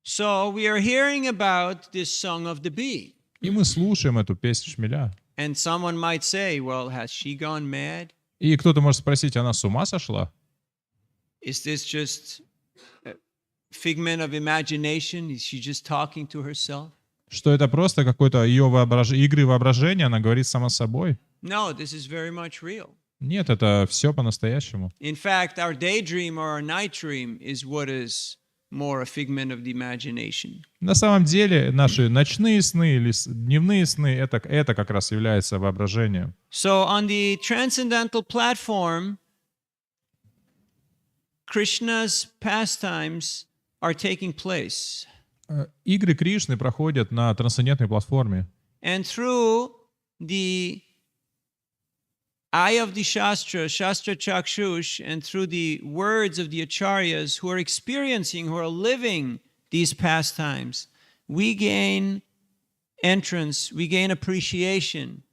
[SPEAKER 1] So we are hearing about this song of the bee.
[SPEAKER 2] И мы слушаем эту песню Шмеля.
[SPEAKER 1] And someone might say, well, has she gone mad?
[SPEAKER 2] И кто-то может спросить, она с ума сошла?
[SPEAKER 1] Is this just a figment of imagination? Is she just talking to herself?
[SPEAKER 2] Что это просто какой-то ее игры воображения, она говорит сама собой?
[SPEAKER 1] No, this is very much real.
[SPEAKER 2] Нет, это все по-настоящему.
[SPEAKER 1] In fact, our daydream or our night dream is what is more a figment of the imagination.
[SPEAKER 2] На самом деле наши ночные сны или дневные сны это как раз является воображением.
[SPEAKER 1] So on the transcendental platform, Krishna's pastimes are taking place.
[SPEAKER 2] Игры Кришны проходят на трансцендентной платформе.
[SPEAKER 1] And through the eye of the Shastra Chakshush, and through the words of the Acharyas who are experiencing, who are living these pastimes, we gain entrance, we gain appreciation.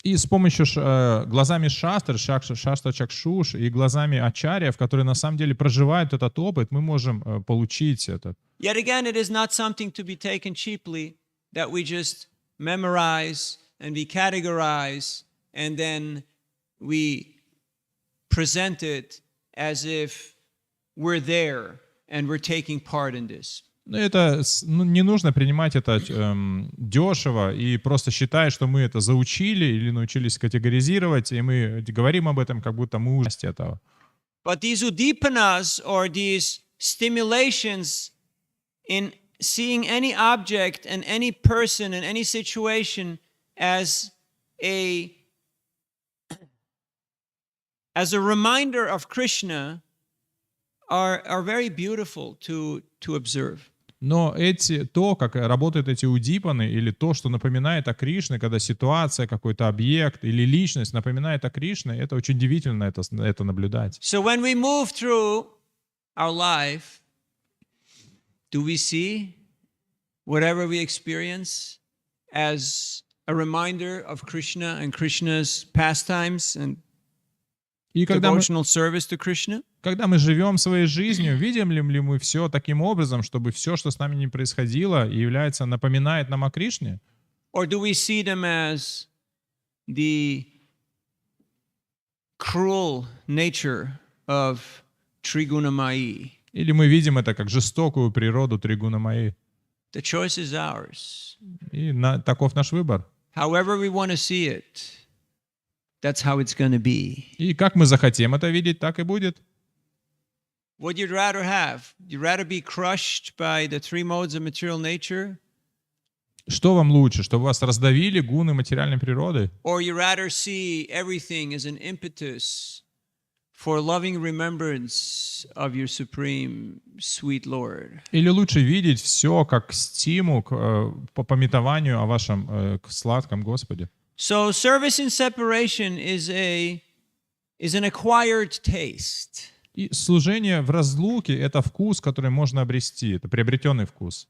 [SPEAKER 2] И с помощью глазами Шастр, Шастра Чакшуш и глазами Ачарьев, которые на самом деле проживают этот опыт, мы можем получить это.
[SPEAKER 1] Yet again, it is not something to be taken cheaply, that we just memorize and we categorize and then we present it as if we're there and we're taking part in this.
[SPEAKER 2] Это не нужно принимать это дешево и просто считать, что мы это заучили или научились категоризировать, и мы говорим об этом, как будто мы уже этого.
[SPEAKER 1] But these udipanas, or these stimulations in seeing any object and any person and any situation as a reminder of Krishna, are very beautiful to observe.
[SPEAKER 2] Но то, как работают эти удипаны, или то, что напоминает о Кришне, когда ситуация, какой-то объект или личность напоминает о Кришне, это очень удивительно это наблюдать.
[SPEAKER 1] So when we move through our life, do we see whatever we experience as a reminder of Krishna and Krishna's pastimes and devotional service to Krishna?
[SPEAKER 2] Когда мы живем своей жизнью, видим ли мы все таким образом, чтобы все, что с нами не происходило, напоминает нам о Кришне?
[SPEAKER 1] Or do we see them as the cruel nature of Trigunamai?
[SPEAKER 2] Или мы видим это как жестокую природу Тригунамайи?
[SPEAKER 1] The choice is ours.
[SPEAKER 2] И таков наш выбор.
[SPEAKER 1] However we want to see it, that's how it's going to be.
[SPEAKER 2] И как мы захотим это видеть, так и будет.
[SPEAKER 1] What you'd rather have? You'd rather be crushed by the three modes of material nature?
[SPEAKER 2] Что вам лучше, чтобы вас раздавили гуны материальной природы?
[SPEAKER 1] Or you rather see everything as an impetus for loving remembrance of your supreme sweet Lord?
[SPEAKER 2] Или лучше видеть все как стимул по памятованию о вашем сладком Господе?
[SPEAKER 1] So service in separation is an acquired taste.
[SPEAKER 2] И служение в разлуке — это вкус, который можно обрести, это приобретенный вкус.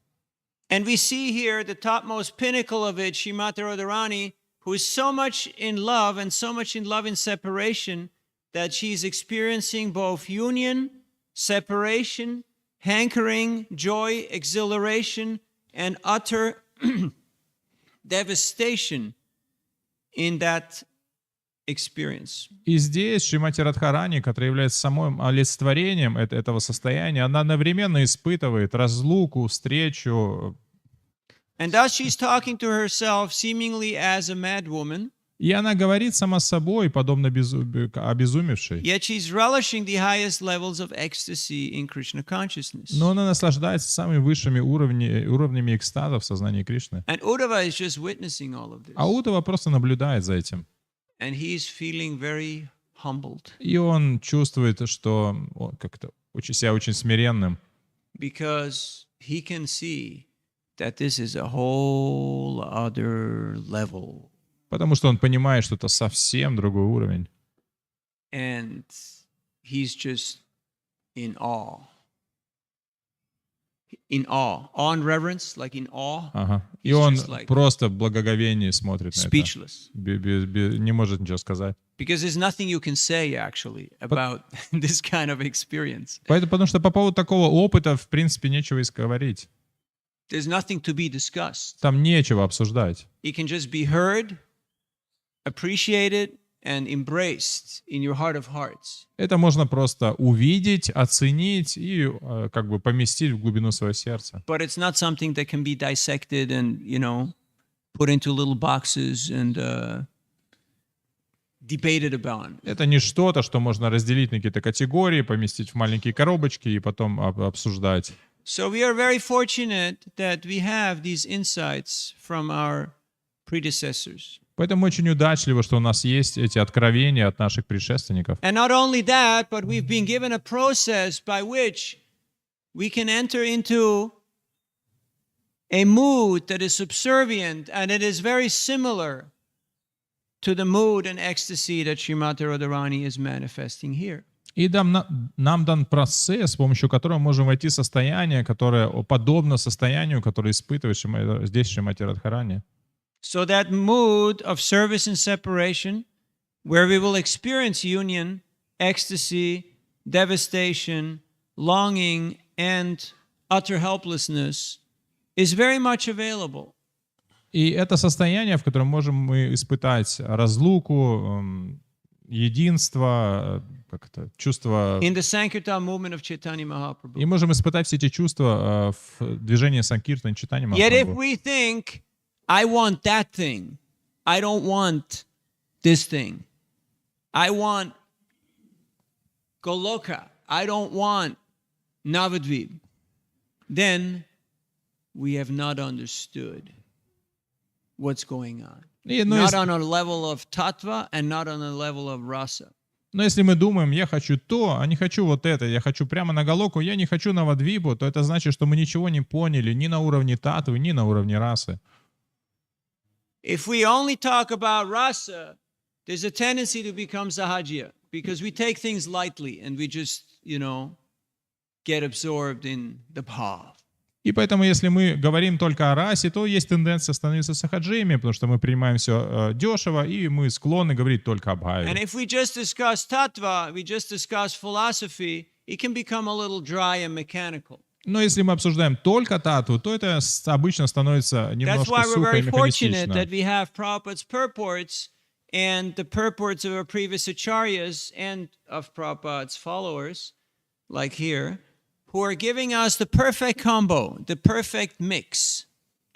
[SPEAKER 1] And we see here the topmost pinnacle of it, Srimati Radharani, who is so much in love and so much in love in separation that she's experiencing both union, separation, hankering, joy, exhilaration, and utter devastation in that experience.
[SPEAKER 2] И здесь Шримати Радхарани, которая является самым олицетворением этого состояния, она одновременно испытывает разлуку, встречу.
[SPEAKER 1] And thus she's talking to herself seemingly as a mad woman.
[SPEAKER 2] И она говорит сама с собой, подобно обезумевшей.
[SPEAKER 1] Yet she's relishing the highest levels of ecstasy in Krishna consciousness.
[SPEAKER 2] Но она наслаждается самыми высшими уровнями экстаза в сознании Кришны.
[SPEAKER 1] And Uddhava is just witnessing all of this.
[SPEAKER 2] А Уddhава просто наблюдает за этим.
[SPEAKER 1] And he's feeling very humbled.
[SPEAKER 2] И он чувствует, что он как-то себя очень смиренным.
[SPEAKER 1] Because he can see that this is a whole other level.
[SPEAKER 2] Потому что он понимает, что это совсем другой уровень.
[SPEAKER 1] And he's just in awe. In awe. Awe and reverence, like in awe.
[SPEAKER 2] Ага. И
[SPEAKER 1] He's
[SPEAKER 2] он
[SPEAKER 1] just like
[SPEAKER 2] просто в благоговении смотрит на это.
[SPEAKER 1] speechless.
[SPEAKER 2] Не может ничего сказать.
[SPEAKER 1] Because there's nothing you can say actually about this kind of experience.
[SPEAKER 2] Потому что по поводу такого опыта, в принципе, нечего и говорить.
[SPEAKER 1] There's nothing to be discussed.
[SPEAKER 2] Там нечего обсуждать.
[SPEAKER 1] It can just be heard, appreciated, and embraced in your heart of hearts.
[SPEAKER 2] Это можно просто увидеть, оценить и как бы поместить в глубину своего сердца.
[SPEAKER 1] But it's not something that can be dissected and, put into little boxes and debated about.
[SPEAKER 2] Это не что-то, что можно разделить на какие-то категории, поместить в маленькие коробочки и потом обсуждать.
[SPEAKER 1] So we are very fortunate that we have these insights from our predecessors.
[SPEAKER 2] Поэтому очень удачливо, что у нас есть эти откровения от наших предшественников.
[SPEAKER 1] And not only that, but we've been given a process by which we can enter into a mood that is subservient, and it is very similar to the mood and ecstasy that Srimati Radharani is manifesting here.
[SPEAKER 2] И нам дан процесс, с помощью которого мы можем войти в состояние, которое подобно состоянию, которое испытывает здесь Шримати Радхарани.
[SPEAKER 1] So that mood of service and separation, where we will experience union, ecstasy, devastation, longing, and utter helplessness, is very much available.
[SPEAKER 2] И это состояние, в котором можем мы испытать разлуку, единство, чувство...
[SPEAKER 1] In the Sankirtan movement of Chaitanya Mahaprabhu.
[SPEAKER 2] И можем испытать все эти чувства в движении Санкиртана Чайтаньи
[SPEAKER 1] Yet if
[SPEAKER 2] Махапрабху.
[SPEAKER 1] we think, I want that thing, I don't want this thing, I want Goloka, I don't want Navadvip, then we have not understood what's going on. Not on a level of tattva and not on a level of rasa.
[SPEAKER 2] Но если мы думаем, я хочу то, а не хочу вот это, я хочу прямо на Галоку, я не хочу на Вадвипу, то это значит, что мы ничего не поняли ни на уровне татвы, ни на уровне расы.
[SPEAKER 1] If we only talk about rasa, there's a tendency to become sahajya because we take things lightly and we just, get absorbed in the bhav.
[SPEAKER 2] И поэтому, если мы говорим только о расе, то есть тенденция становиться сахаджиями, потому что мы принимаем все дешево, и мы склонны говорить только о бхаве.
[SPEAKER 1] And if we just discuss tattva, we just discuss philosophy, it can become a little dry and mechanical.
[SPEAKER 2] Но если мы обсуждаем только татву, то это обычно становится
[SPEAKER 1] That's
[SPEAKER 2] немножко
[SPEAKER 1] why we're
[SPEAKER 2] сухо и
[SPEAKER 1] very fortunate
[SPEAKER 2] механистично.
[SPEAKER 1] that we have Prabhupada's purports and the purports of our previous acharyas and of Prabhupada's followers, like here, who are giving us the perfect combo, the perfect mix.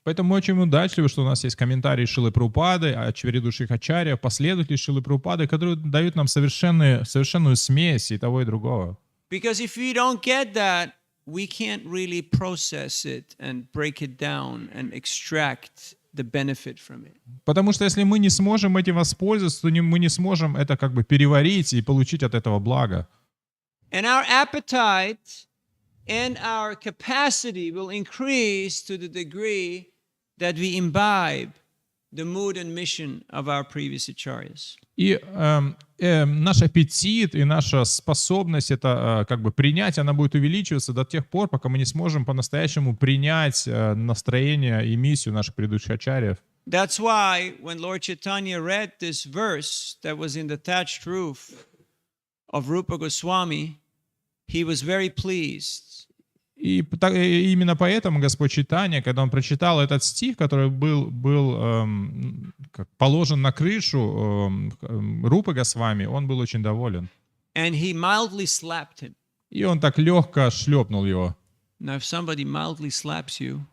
[SPEAKER 2] Поэтому мы очень удачливы, что у нас есть комментарии Шилы Прабхупады, очевидующих ачарьев, последователей Шилы Прабхупады, которые дают нам совершенную смесь и того, и другого.
[SPEAKER 1] Because if we don't get that, we can't really process it and break it down and extract the benefit from it.
[SPEAKER 2] Потому что если мы не сможем этим воспользоваться, то мы не сможем это как бы переварить и получить от этого благо.
[SPEAKER 1] And our appetite and our capacity will increase to the degree that we imbibe the mood and mission of our previous acharyas.
[SPEAKER 2] И наш аппетит и наша способность это как бы принять, она будет увеличиваться до тех пор, пока мы не сможем по-настоящему принять настроение и миссию наших предыдущих ачарьев.
[SPEAKER 1] That's why when Lord Chaitanya read this verse that was in the thatched roof of Rupa Goswami, he was very pleased.
[SPEAKER 2] И именно поэтому Господь Чайтанья, когда он прочитал этот стих, который был положен на крышу Рупы Госвами, он был очень доволен.
[SPEAKER 1] And he mildly slapped him.
[SPEAKER 2] И он так легко шлепнул его.
[SPEAKER 1] Now, if somebody mildly slaps you,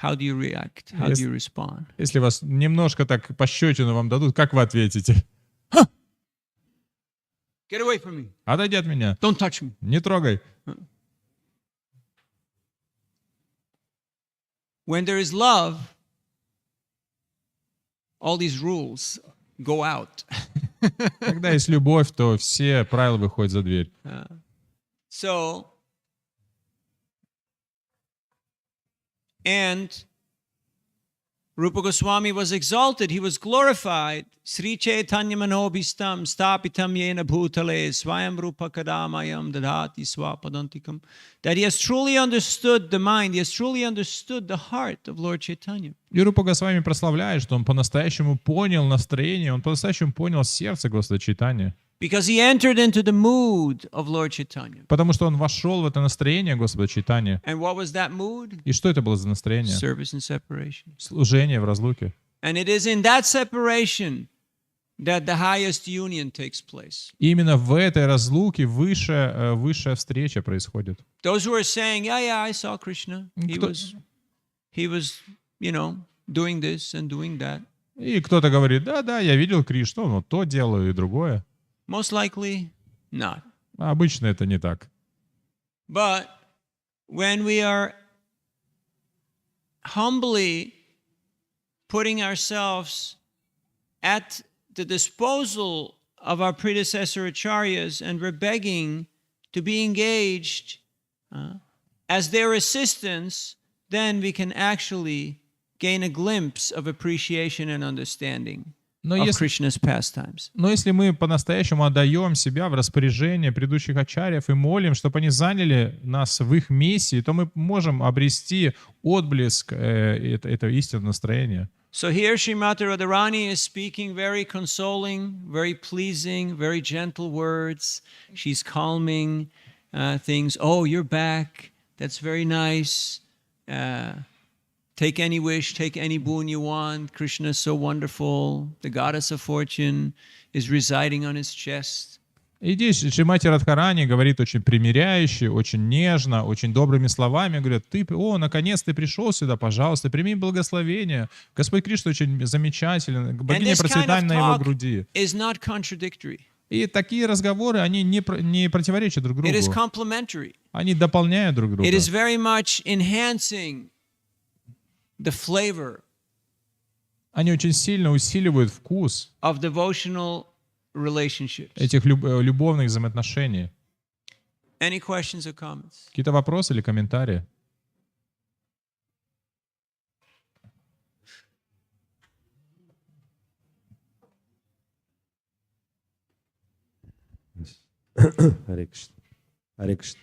[SPEAKER 1] how do you react? How do you respond?
[SPEAKER 2] Если вас немножко так пощечину вам дадут, как вы ответите?
[SPEAKER 1] Get away from me.
[SPEAKER 2] Отойди от меня.
[SPEAKER 1] Don't touch me.
[SPEAKER 2] Не трогай.
[SPEAKER 1] When there is love, all these rules go out.
[SPEAKER 2] Когда есть любовь, то все правила выходят за дверь.
[SPEAKER 1] So, and Rupa Goswami was exalted, he was glorified. Sri Chaitanya Manobhistam Stapitam Yena Bhutale Swayam Rupa Kadamayam Dadhati Swapadantikam. That he has truly understood the mind, he has truly understood the heart of Lord Chaitanya.
[SPEAKER 2] И Рупа Госвами прославляет, что он по-настоящему понял настроение, он по-настоящему понял сердце Господа Чайтаньи.
[SPEAKER 1] Because he entered into the mood of Lord Chaitanya.
[SPEAKER 2] Потому что он вошел в это настроение Господа Чайтаньи.
[SPEAKER 1] And what was that mood?
[SPEAKER 2] И что это было за настроение?
[SPEAKER 1] Service and separation.
[SPEAKER 2] Служение в разлуке.
[SPEAKER 1] And it is in that separation that the highest union takes place.
[SPEAKER 2] И именно в этой разлуке высшая встреча происходит.
[SPEAKER 1] Those who are saying, yeah, I saw Krishna. He was, doing this and doing that.
[SPEAKER 2] И кто-то говорит, да, я видел Кришну, но то делаю и другое.
[SPEAKER 1] Most likely not.
[SPEAKER 2] А обычно это не так.
[SPEAKER 1] But when we are humbly putting ourselves at the disposal of our predecessor acharyas and we're begging to be engaged as their assistants, then we can actually gain a glimpse of appreciation and understanding of Krishna's pastimes.
[SPEAKER 2] Но если мы по-настоящему отдаем себя в распоряжение предыдущих ачарьев и молим, чтобы они заняли нас в их миссии, то мы можем обрести отблеск этого истинного настроения.
[SPEAKER 1] So here Srimati Radharani is speaking very consoling, very pleasing, very gentle words. She's calming things. Oh, you're back. That's very nice. Take any wish, take any boon you want. Krishna is so wonderful. The goddess of fortune is residing on his chest.
[SPEAKER 2] И здесь Шримати Радхарани говорит очень примиряюще, очень нежно, очень добрыми словами. Говорит, наконец ты пришел сюда, пожалуйста, прими благословение. Господь Кришна очень замечателен, богиня процветания на его груди. И такие разговоры, они не противоречат друг другу. Они дополняют друг друга.
[SPEAKER 1] It is very much enhancing the flavor
[SPEAKER 2] они очень сильно усиливают вкус
[SPEAKER 1] of devotional relationships.
[SPEAKER 2] Этих любовных взаимоотношений.
[SPEAKER 1] Any questions or comments?
[SPEAKER 2] Какие-то вопросы или комментарии?
[SPEAKER 5] Hare Krishna. Hare Krishna.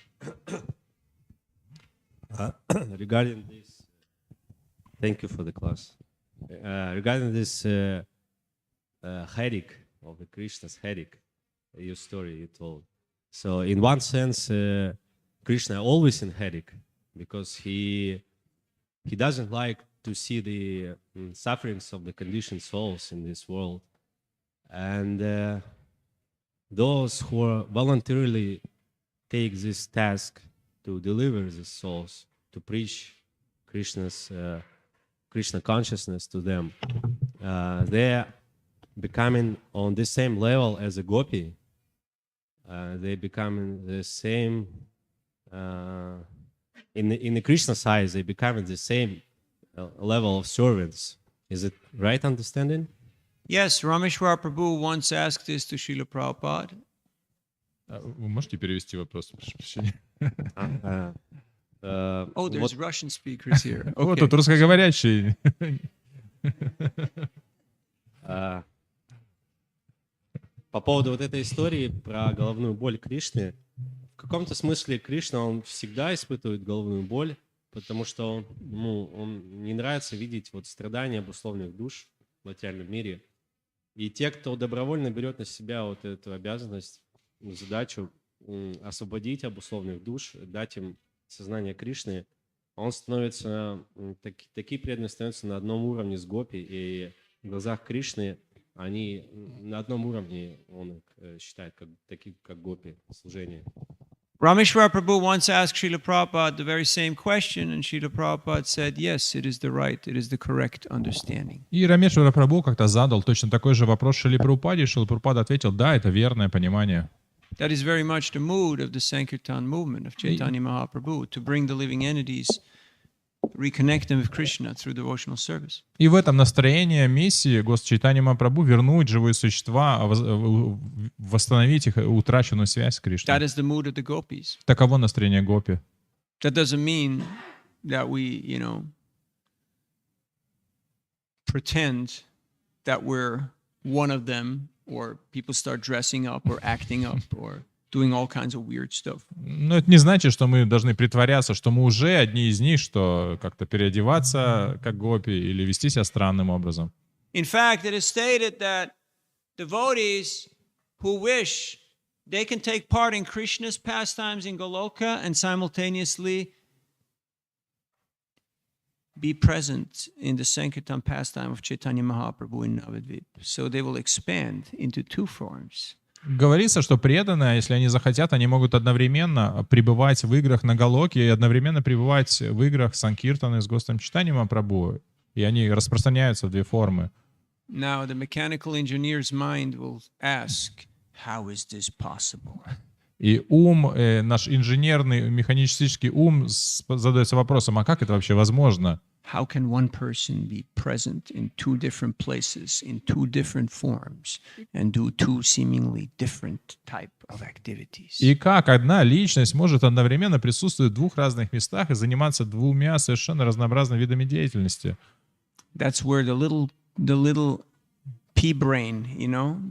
[SPEAKER 5] Regarding this, thank you for the class. Regarding this headache of the Krishna's headache, your story you told. So in one sense, Krishna always in headache because he doesn't like to see the sufferings of the conditioned souls in this world, and those who voluntarily take this task to deliver the souls, to preach Krishna's Krishna consciousness to them, they're becoming on the same level as a gopi. They becoming the same in the Krishna's eyes. They becoming the same level of servants. Is it right understanding?
[SPEAKER 1] Yes, Rameshwar Prabhu once asked this to Srila Prabhupada.
[SPEAKER 2] Вы можете перевести вопрос? Прошу прощения.
[SPEAKER 1] Oh, there's Russian speakers here. Okay.
[SPEAKER 2] Вот тут русскоговорящий.
[SPEAKER 5] По поводу вот этой истории про головную боль Кришны, в каком-то смысле Кришна, он всегда испытывает головную боль, потому что он не нравится видеть вот страдания обусловленных душ в материальном мире. И те, кто добровольно берет на себя вот эту обязанность, задачу освободить обусловленных душ, дать им сознание Кришны, он становится, такие преданные становятся на одном уровне с гопи, и в глазах Кришны они на одном уровне, он их считает, как такие, как гопи, служение.
[SPEAKER 1] Rameshwar Prabhu once asked Srila Prabhupada the very same question, and Srila Prabhupada said, yes, it is the correct understanding.
[SPEAKER 2] И Рамешвара Прабху как-то задал точно такой же вопрос Шриле Прабхупаде, и Шрила Прабхупада ответил, да, это верное понимание.
[SPEAKER 1] That is very much the mood of the Sankirtan movement of Chaitanya Mahaprabhu, to bring the living entities, reconnect them with Krishna through devotional service.
[SPEAKER 2] И в этом настроении миссии Чайтанья Махапрабху вернуть живые существа, восстановить их утраченную связь с
[SPEAKER 1] That
[SPEAKER 2] Кришной.
[SPEAKER 1] is the mood of the gopis.
[SPEAKER 2] Таково настроение гопи.
[SPEAKER 1] That doesn't mean that we, pretend that we're one of them, or people start dressing up or acting up or doing all kinds of weird stuff.
[SPEAKER 2] Но это не значит, что мы должны притворяться, что мы уже одни из них, что как-то переодеваться как гопи или вести себя странным образом.
[SPEAKER 1] In fact, it is stated that devotees who wish, they can take part in Krishna's pastimes in Goloka and simultaneously be present in the Sankirtan pastime of Chaitanya Mahaprabhu in Navadvip. So they will expand into two forms.
[SPEAKER 2] Говорится, что преданные, если они захотят, они могут одновременно пребывать в играх на Галоке и одновременно пребывать в играх Санкиртаны с Гостом Чайтаньей Махапрабху. И они распространяются в две формы.
[SPEAKER 1] Now the mechanical engineer's mind will ask, how is this possible?
[SPEAKER 2] И ум, наш инженерный, механический ум задается вопросом, а как это вообще возможно?
[SPEAKER 1] How can one person be present in two different places, in two different forms, and do two seemingly different type of activities?
[SPEAKER 2] И как одна личность может одновременно присутствовать в двух разных местах и заниматься двумя совершенно разнообразными видами деятельности?
[SPEAKER 1] That's where the little pea brain,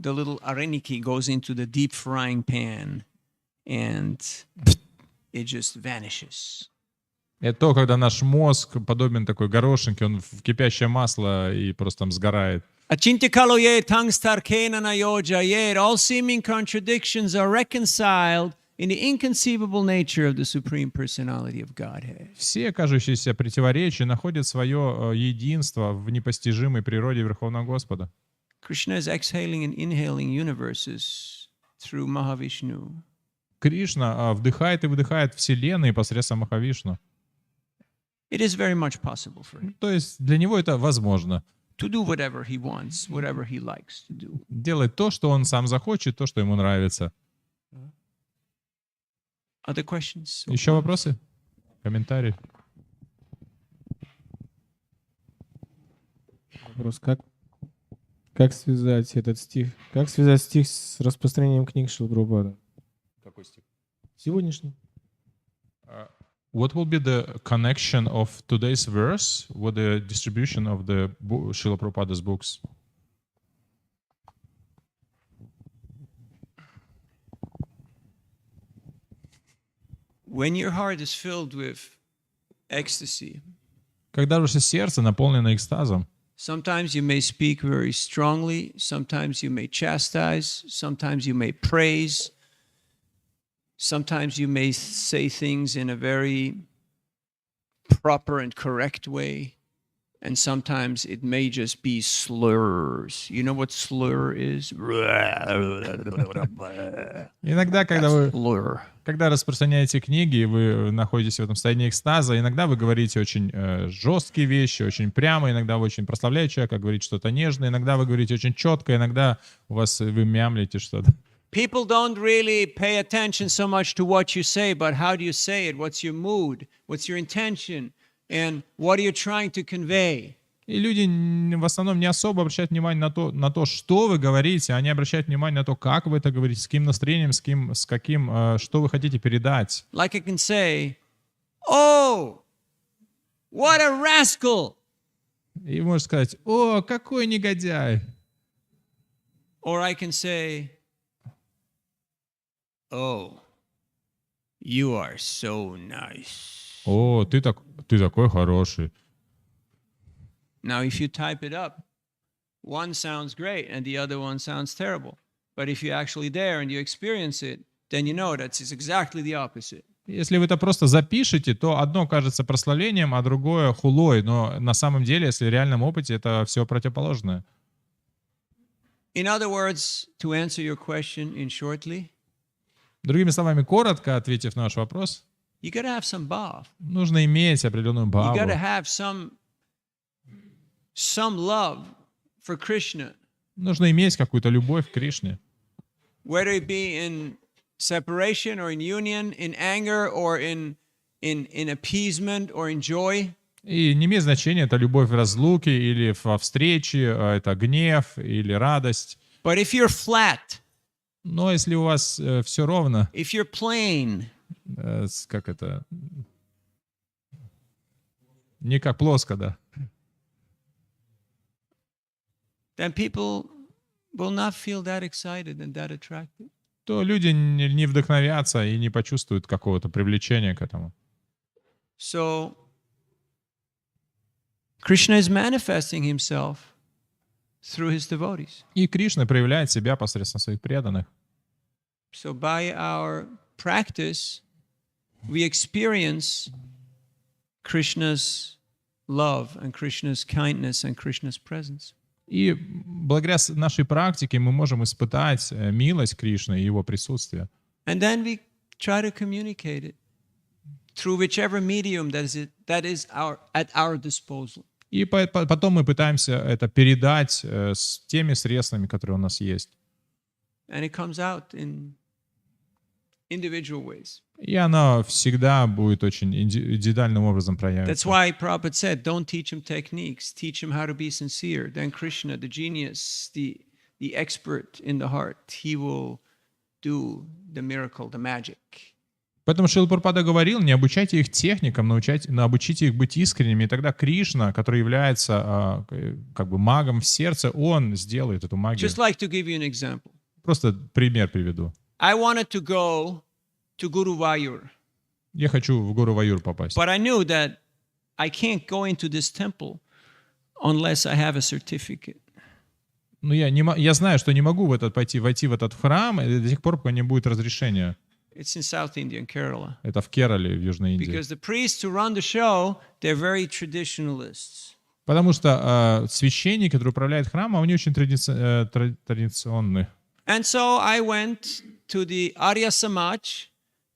[SPEAKER 1] the little areniki goes into the deep frying pan, and it just vanishes.
[SPEAKER 2] Это то, когда наш мозг подобен такой горошинке, он в кипящее масло и просто там сгорает.
[SPEAKER 1] Achintya tangstarkena nayoja, all seeming contradictions are reconciled in the inconceivable nature of the Supreme Personality of Godhead.
[SPEAKER 2] Все кажущиеся противоречия находят свое единство в непостижимой природе Верховного Господа.
[SPEAKER 1] Krishna is exhaling and inhaling universes through Mahavishnu.
[SPEAKER 2] Кришна вдыхает и выдыхает вселенные посредством Махавишну.
[SPEAKER 1] It is very much possible for him
[SPEAKER 2] То есть для него это возможно.
[SPEAKER 1] to do whatever he wants, whatever he likes to do.
[SPEAKER 2] Делать то, что он сам захочет, то, что ему нравится.
[SPEAKER 1] Other questions?
[SPEAKER 2] Еще вопросы? Комментарии?
[SPEAKER 3] Вопрос, как связать этот стих? Как связать стих с распространением книг Шрилы Прабхупады?
[SPEAKER 2] Какой стих?
[SPEAKER 3] Сегодняшний.
[SPEAKER 2] What will be the connection of today's verse with the distribution of the Srila Prabhupada's books?
[SPEAKER 1] When your heart is filled with ecstasy,
[SPEAKER 2] Когда ваше сердце наполнено экстазом,
[SPEAKER 1] sometimes you may speak very strongly, sometimes you may chastise, sometimes you may praise, sometimes you may say things in a very proper and correct way, and sometimes it may just be slurs. You know what slur is?
[SPEAKER 2] иногда,
[SPEAKER 1] Slur.
[SPEAKER 2] когда распространяете книги, вы находитесь в этом состоянии экстаза, иногда вы говорите очень жесткие вещи, очень прямо, иногда вы очень прославляете человека, говорите что-то нежное, иногда вы говорите очень четко, иногда вы мямлите что-то.
[SPEAKER 1] People don't really pay attention so much to what you say, but how do you say it? What's your mood? What's your intention? And what are you trying to convey?
[SPEAKER 2] И люди в основном не особо обращают внимание на то, что вы говорите, они обращают внимание на то, как вы это говорите, с каким настроением, с каким, что вы хотите передать.
[SPEAKER 1] Like I can say, oh, what a rascal!
[SPEAKER 2] И можно сказать, о, какой негодяй!
[SPEAKER 1] Or I can say, oh, you are so nice.
[SPEAKER 2] О, ты такой хороший.
[SPEAKER 1] Now, if you type it up, one sounds great and the other one sounds terrible. But if you're actually there and you experience it, then you know that it's exactly the opposite.
[SPEAKER 2] Если вы это просто запишете, то одно кажется прославлением, а другое хулой. Но на самом деле, если в реальном опыте, это все противоположное.
[SPEAKER 1] In other words, to answer your question in shortly,
[SPEAKER 2] Другими словами, коротко ответив на ваш вопрос,
[SPEAKER 1] you got to have some bhav.
[SPEAKER 2] нужно иметь определенную
[SPEAKER 1] You got to
[SPEAKER 2] бхаву.
[SPEAKER 1] have some love for Krishna,
[SPEAKER 2] Нужно иметь какую-то любовь к Кришне.
[SPEAKER 1] whether it be in separation or in union, in anger or in appeasement or in joy.
[SPEAKER 2] И не имеет значения, это любовь в разлуке или во встрече, это гнев или радость.
[SPEAKER 1] But if you're flat,
[SPEAKER 2] Но если у вас все ровно,
[SPEAKER 1] if you're plain,
[SPEAKER 2] как это, не как плоско, да,
[SPEAKER 1] then people will not feel that excited and that attracted.
[SPEAKER 2] то люди не вдохновятся и не почувствуют какого-то привлечения к этому.
[SPEAKER 1] So Krishna is manifesting himself through his devotees.
[SPEAKER 2] И Кришна проявляет себя посредством своих преданных.
[SPEAKER 1] So by our practice, we experience Krishna's love and Krishna's kindness and Krishna's presence.
[SPEAKER 2] И благодаря нашей практике мы можем испытать милость Кришны и Его присутствие.
[SPEAKER 1] And then we try to communicate it through whichever medium that is at our disposal.
[SPEAKER 2] И потом мы пытаемся это передать с теми средствами, которые у нас есть.
[SPEAKER 1] And it comes out in individual ways.
[SPEAKER 2] И она всегда будет очень индивидуальным образом
[SPEAKER 1] That's
[SPEAKER 2] проявиться.
[SPEAKER 1] why Prabhupada said, don't teach him techniques, teach him how to be sincere. Then Krishna, the genius, the expert in the heart, he will do the miracle, the magic.
[SPEAKER 2] Поэтому Шрила Прабхупада говорил, не обучайте их техникам, обучите их быть искренними, и тогда Кришна, который является как бы магом в сердце, он сделает эту магию.
[SPEAKER 1] Just like to give you an example.
[SPEAKER 2] Просто пример приведу.
[SPEAKER 1] I wanted to go to Guruvayur,
[SPEAKER 2] Я хочу в гору Ваюр попасть.
[SPEAKER 1] but I knew that I can't go into this temple unless I have a certificate.
[SPEAKER 2] Но я знаю, что не могу войти в этот храм до тех пор, пока не будет разрешения.
[SPEAKER 1] It's in South India, in Kerala.
[SPEAKER 2] Это в Керале, в Южной Индии.
[SPEAKER 1] Because the priests who run the show, they're very traditionalists.
[SPEAKER 2] Потому что священники, которые управляют храмом, они очень традиционны.
[SPEAKER 1] And so I went to the Arya Samaj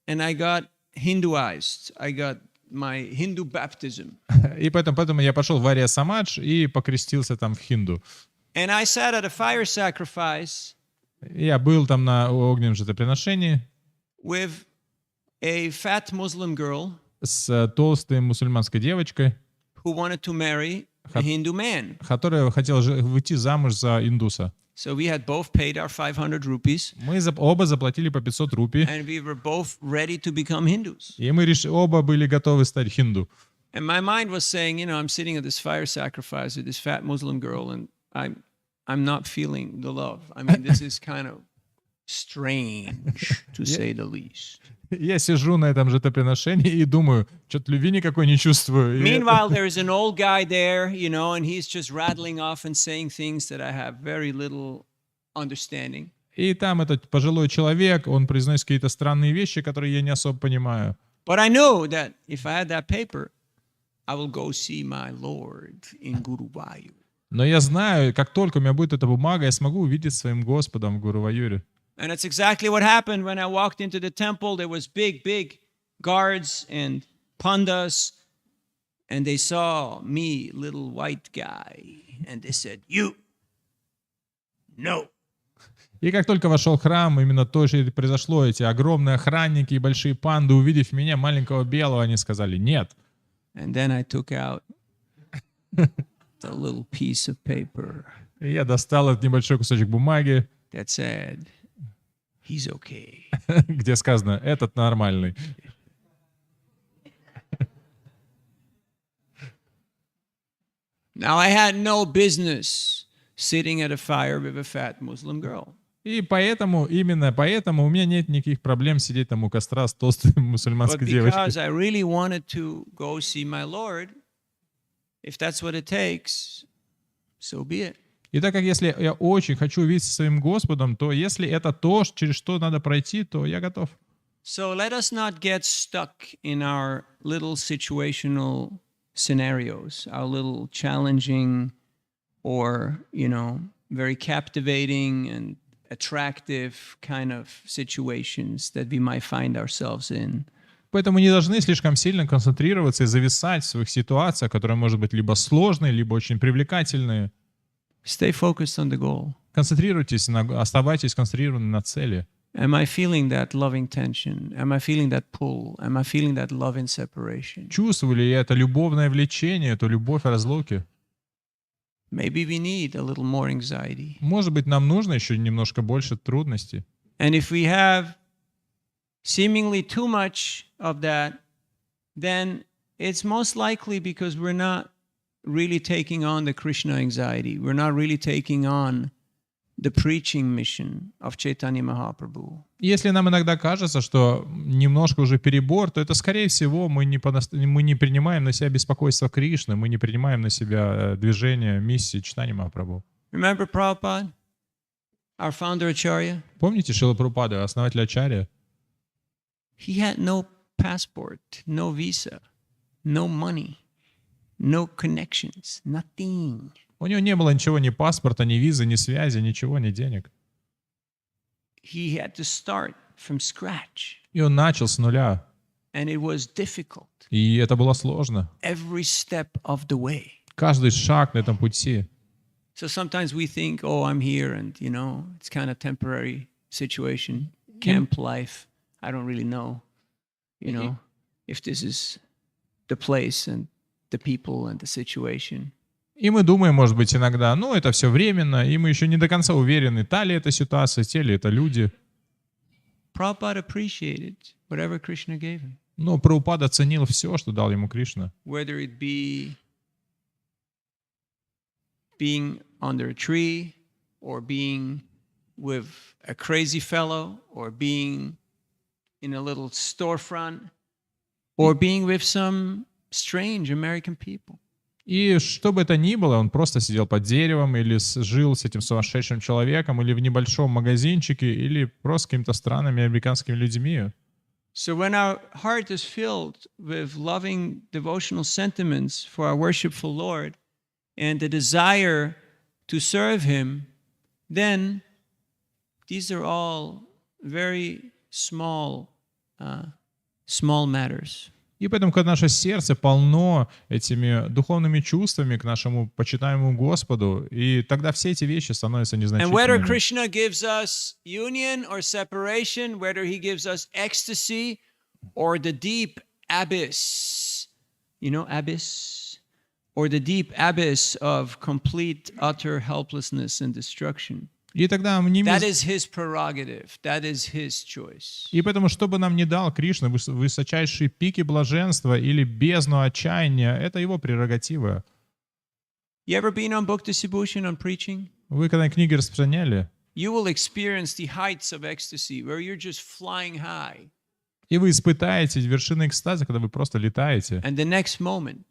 [SPEAKER 1] and I got Hinduized. I got my Hindu baptism.
[SPEAKER 2] И поэтому я пошел в Ария Самадж и покрестился там в хинду.
[SPEAKER 1] And I sat at a fire sacrifice
[SPEAKER 2] Я был там на огненном жертвоприношении
[SPEAKER 1] with a fat Muslim girl
[SPEAKER 2] с толстой мусульманской девочкой,
[SPEAKER 1] who wanted to marry a Hindu man.
[SPEAKER 2] которая хотела выйти замуж за индуса.
[SPEAKER 1] So we had both paid our 500 rupees
[SPEAKER 2] Мы оба заплатили по 500 рупий,
[SPEAKER 1] and we were both ready to become Hindus.
[SPEAKER 2] и мы оба были готовы стать хинду.
[SPEAKER 1] And my mind was saying, you know, I'm sitting at this fire sacrifice with this fat Muslim girl and I'm not feeling the love. I mean, this is kind of strange, to say the least.
[SPEAKER 2] Я сижу на этом жертвоприношении и думаю, что-то любви никакой не чувствую.
[SPEAKER 1] Meanwhile, there is an old guy there, you know, and he's just rattling off and saying things that I have very little understanding.
[SPEAKER 2] И там этот пожилой человек, он произносит какие-то странные вещи, которые я не особо понимаю.
[SPEAKER 1] But I knew that if I had that paper, I will go see my Lord in Guruvayur.
[SPEAKER 2] Но я знаю, как только у меня будет эта бумага, я смогу увидеть своим Господом в Гуруваюре.
[SPEAKER 1] And that's exactly what happened when I walked into the temple. There was big guards and pandas, and they saw me, little white guy, and they said, "You, no."
[SPEAKER 2] И как только вошел в храм, именно то же и произошло. Эти огромные охранники и большие панды, увидев меня, маленького белого, они сказали «нет».
[SPEAKER 1] And then I took out the little piece of paper
[SPEAKER 2] И я достал этот небольшой кусочек бумаги,
[SPEAKER 1] that said, "He's okay."
[SPEAKER 2] где сказано «этот нормальный».
[SPEAKER 1] Now I had no business sitting at a fire with a fat Muslim girl.
[SPEAKER 2] И именно поэтому у меня нет никаких проблем сидеть там у костра с толстой
[SPEAKER 1] But
[SPEAKER 2] мусульманской
[SPEAKER 1] because
[SPEAKER 2] девочкой.
[SPEAKER 1] I really wanted to go see my Lord, if that's what it takes, so be it.
[SPEAKER 2] И так как если я очень хочу увидеться со своим Господом, то если это то, через что надо пройти, то я готов.
[SPEAKER 1] So let us not get stuck in our little situational scenarios, our little challenging or, you know, very captivating attractive kind of situations that we might find ourselves in.
[SPEAKER 2] Поэтому не должны слишком сильно концентрироваться и зависать в своих ситуациях, которые, может быть, либо сложные, либо очень привлекательные.
[SPEAKER 1] Stay focused on the goal.
[SPEAKER 2] Концентрируйтесь, оставайтесь концентрированы на цели.
[SPEAKER 1] Am I feeling that loving tension? Am I feeling that pull? Am I feeling that love in separation?
[SPEAKER 2] Чувствую ли я это любовное влечение, эту любовь разлуки?
[SPEAKER 1] Maybe we need a little more anxiety.
[SPEAKER 2] Может быть, нам нужно еще немножко больше трудностей.
[SPEAKER 1] And if we have seemingly too much of that, then it's most likely because we're not really taking on the Krishna anxiety. We're not really taking on the preaching mission of Chaitanya Mahaprabhu.
[SPEAKER 2] Если нам иногда кажется, что немножко уже перебор, то это, скорее всего, мы не принимаем на себя беспокойство Кришны, мы не принимаем на себя движение, миссии Чайтаньи Махапрабху.
[SPEAKER 1] Remember Prabhupada, our founder Acharya?
[SPEAKER 2] Помните Шрила Прабхупада, основателя Ачарья?
[SPEAKER 1] He had no passport, no visa, no money, no connections, nothing.
[SPEAKER 2] У него не было ничего, ни паспорта, ни визы, ни связи, ничего, ни денег.
[SPEAKER 1] He had to start from scratch.
[SPEAKER 2] И он начал с нуля.
[SPEAKER 1] And it was difficult
[SPEAKER 2] И это было сложно.
[SPEAKER 1] every step of the way.
[SPEAKER 2] Каждый шаг на этом пути.
[SPEAKER 1] So sometimes we think, oh, I'm here and, it's kind of temporary situation, camp life. I don't really know, if this is the place and the people and the situation.
[SPEAKER 2] И мы думаем, может быть, иногда, это все временно, и мы еще не до конца уверены, та ли это ситуация, те ли это люди.
[SPEAKER 1] Prabhupada appreciated whatever Krishna gave him.
[SPEAKER 2] Но Прабхупада ценил все, что дал ему Кришна.
[SPEAKER 1] Whether it be being under a tree, or being with a crazy fellow, or being in a little storefront, or being with some strange American people.
[SPEAKER 2] И что бы это ни было, он просто сидел под деревом, или жил с этим сумасшедшим человеком, или в небольшом магазинчике, или просто с какими-то странными американскими людьми.
[SPEAKER 1] So when our heart is filled with loving devotional sentiments for our worshipful Lord and the desire to serve Him, then these are all very small matters.
[SPEAKER 2] И поэтому, когда наше сердце полно этими духовными чувствами к нашему почитаемому Господу, и тогда все эти вещи становятся
[SPEAKER 1] And whether
[SPEAKER 2] незначительными.
[SPEAKER 1] Krishna gives us union or separation, whether He gives us ecstasy or the deep abyss, abyss, or the deep abyss of complete, utter helplessness and destruction.
[SPEAKER 2] И тогда
[SPEAKER 1] That is His prerogative. That is His choice.
[SPEAKER 2] И поэтому, что бы нам ни дал Кришна, высочайшие пики блаженства или бездну отчаяния, это его прерогатива.
[SPEAKER 1] You ever been on Book Distribution on preaching?
[SPEAKER 2] Вы когда книги распространяли,
[SPEAKER 1] You will experience the heights of ecstasy where you're just flying high.
[SPEAKER 2] и вы испытаете вершины экстаза, когда вы просто летаете.
[SPEAKER 1] And the next moment,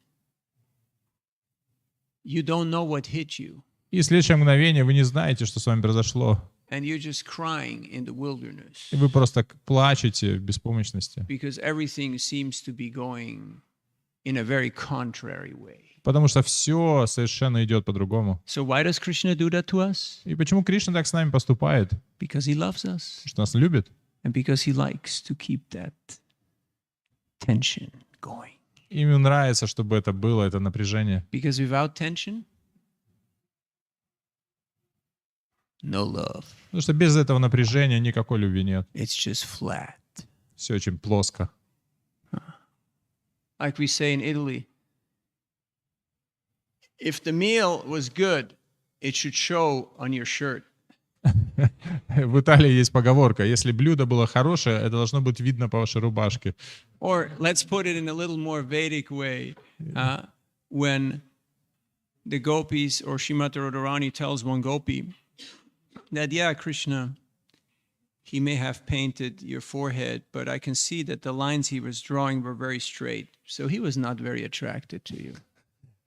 [SPEAKER 1] you don't know what hit you.
[SPEAKER 2] И в следующее мгновение вы не знаете, что с вами произошло.
[SPEAKER 1] And you're just crying in the wilderness.
[SPEAKER 2] И вы просто плачете в беспомощности.
[SPEAKER 1] Because everything seems to be going in a very contrary way.
[SPEAKER 2] Потому что все совершенно идет по-другому.
[SPEAKER 1] So why does Krishna do that to us?
[SPEAKER 2] И почему Кришна так с нами поступает?
[SPEAKER 1] Because He loves us.
[SPEAKER 2] Потому что нас любит.
[SPEAKER 1] And because He likes to keep that tension going.
[SPEAKER 2] Ему нравится, чтобы это было, это напряжение.
[SPEAKER 1] Because without tension, no love.
[SPEAKER 2] Потому что без этого напряжения никакой любви нет.
[SPEAKER 1] It's just flat.
[SPEAKER 2] Все очень плоско.
[SPEAKER 1] Like we say in Italy, if the meal was good, it should show on your shirt.
[SPEAKER 2] В Италии есть поговорка: если блюдо было хорошее, это должно быть видно по вашей рубашке.
[SPEAKER 1] Or let's put it in a little more Vedic way. When the gopis or Srimati Radharani tells one gopi that, yeah, Krishna, he may have painted your forehead, but I can see that the lines he was drawing were very straight. So he was not very attracted to you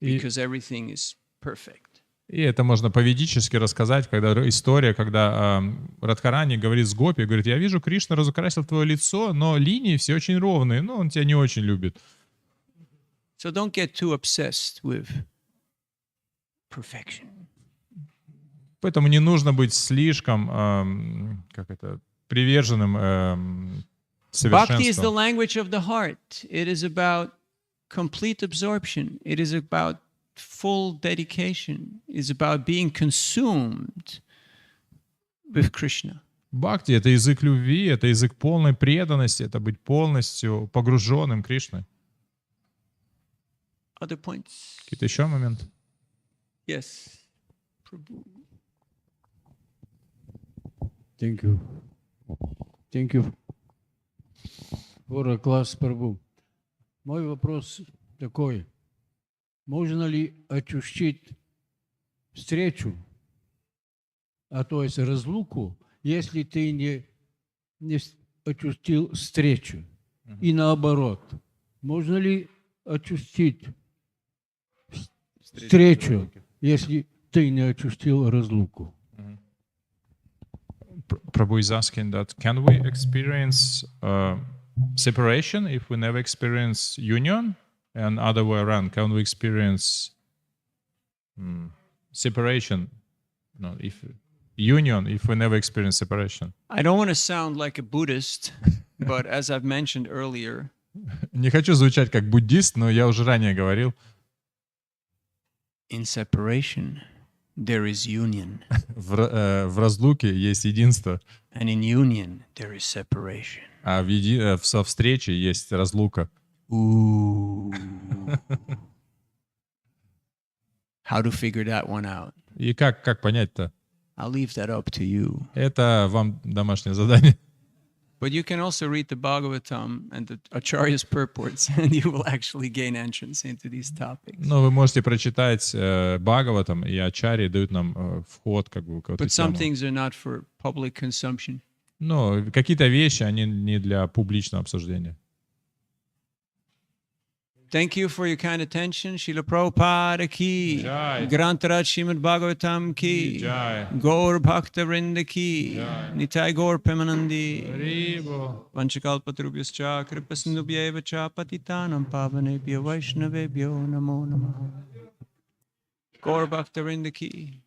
[SPEAKER 1] because everything is perfect.
[SPEAKER 2] И это можно по-ведически рассказать, когда история, когда Радхарани говорит с Гопи, говорит: я вижу, Кришна разукрасил твое лицо, но линии все очень ровные, но он тебя не очень любит.
[SPEAKER 1] So don't get too obsessed with perfection.
[SPEAKER 2] Поэтому не нужно быть слишком, приверженным
[SPEAKER 1] Bhakti is the
[SPEAKER 2] совершенству.
[SPEAKER 1] language of the heart. It is about complete absorption. It is about full dedication. It is about being consumed with Krishna.
[SPEAKER 2] Бхакти — это язык любви, это язык полной преданности, это быть полностью погруженным Кришной.
[SPEAKER 1] Other points?
[SPEAKER 2] Какие-то еще моменты?
[SPEAKER 1] Yes. Prabhu.
[SPEAKER 6] Thank you. Thank you for a class, Prabhu. Мой вопрос такой. Можно ли ощутить встречу, то есть разлуку, если ты не ощутил встречу? И наоборот. Можно ли ощутить встречу, если ты не ощутил разлуку?
[SPEAKER 2] Prabhu is asking that, can we experience separation if we never experience union? And other way around, can we experience separation? No, if union, if we never experience separation.
[SPEAKER 1] I don't want to sound like a Buddhist, but as I've mentioned earlier,
[SPEAKER 2] Не хочу звучать как буддист, но я уже ранее говорил,
[SPEAKER 1] in separation, there is union.
[SPEAKER 2] в разлуке есть единство,
[SPEAKER 1] And in union, there is separation.
[SPEAKER 2] а со встрече есть разлука.
[SPEAKER 1] Ooh. How to figure that one out?
[SPEAKER 2] И как понять-то?
[SPEAKER 1] I'll leave that up to you.
[SPEAKER 2] Это вам домашнее задание.
[SPEAKER 1] But you can also read the Bhagavatam and the Acharya's purports, and you will actually gain entrance into these topics.
[SPEAKER 2] Но вы можете прочитать Бхагаватам, и Ачарьи дают нам вход как бы в эту
[SPEAKER 1] But some
[SPEAKER 2] тему.
[SPEAKER 1] things are not for public consumption.
[SPEAKER 2] Но какие-то вещи, они не для публичного обсуждения.
[SPEAKER 1] Thank you for your kind attention. Srila Prabhupada ki.
[SPEAKER 2] Jai.
[SPEAKER 1] Grantaraj Srimad Bhagavatam ki.
[SPEAKER 2] Jai.
[SPEAKER 1] Gaur Bhakta Vrinda ki. Nitai Gaur Premanandi.
[SPEAKER 2] Рибо.
[SPEAKER 1] Vanchakalpatrubhyascha Kripasindubhyeva cha Patitanam Pavanebhyo Vaishnavebhyo Namo Namaha. Gaur Bhakta Vrinda ki.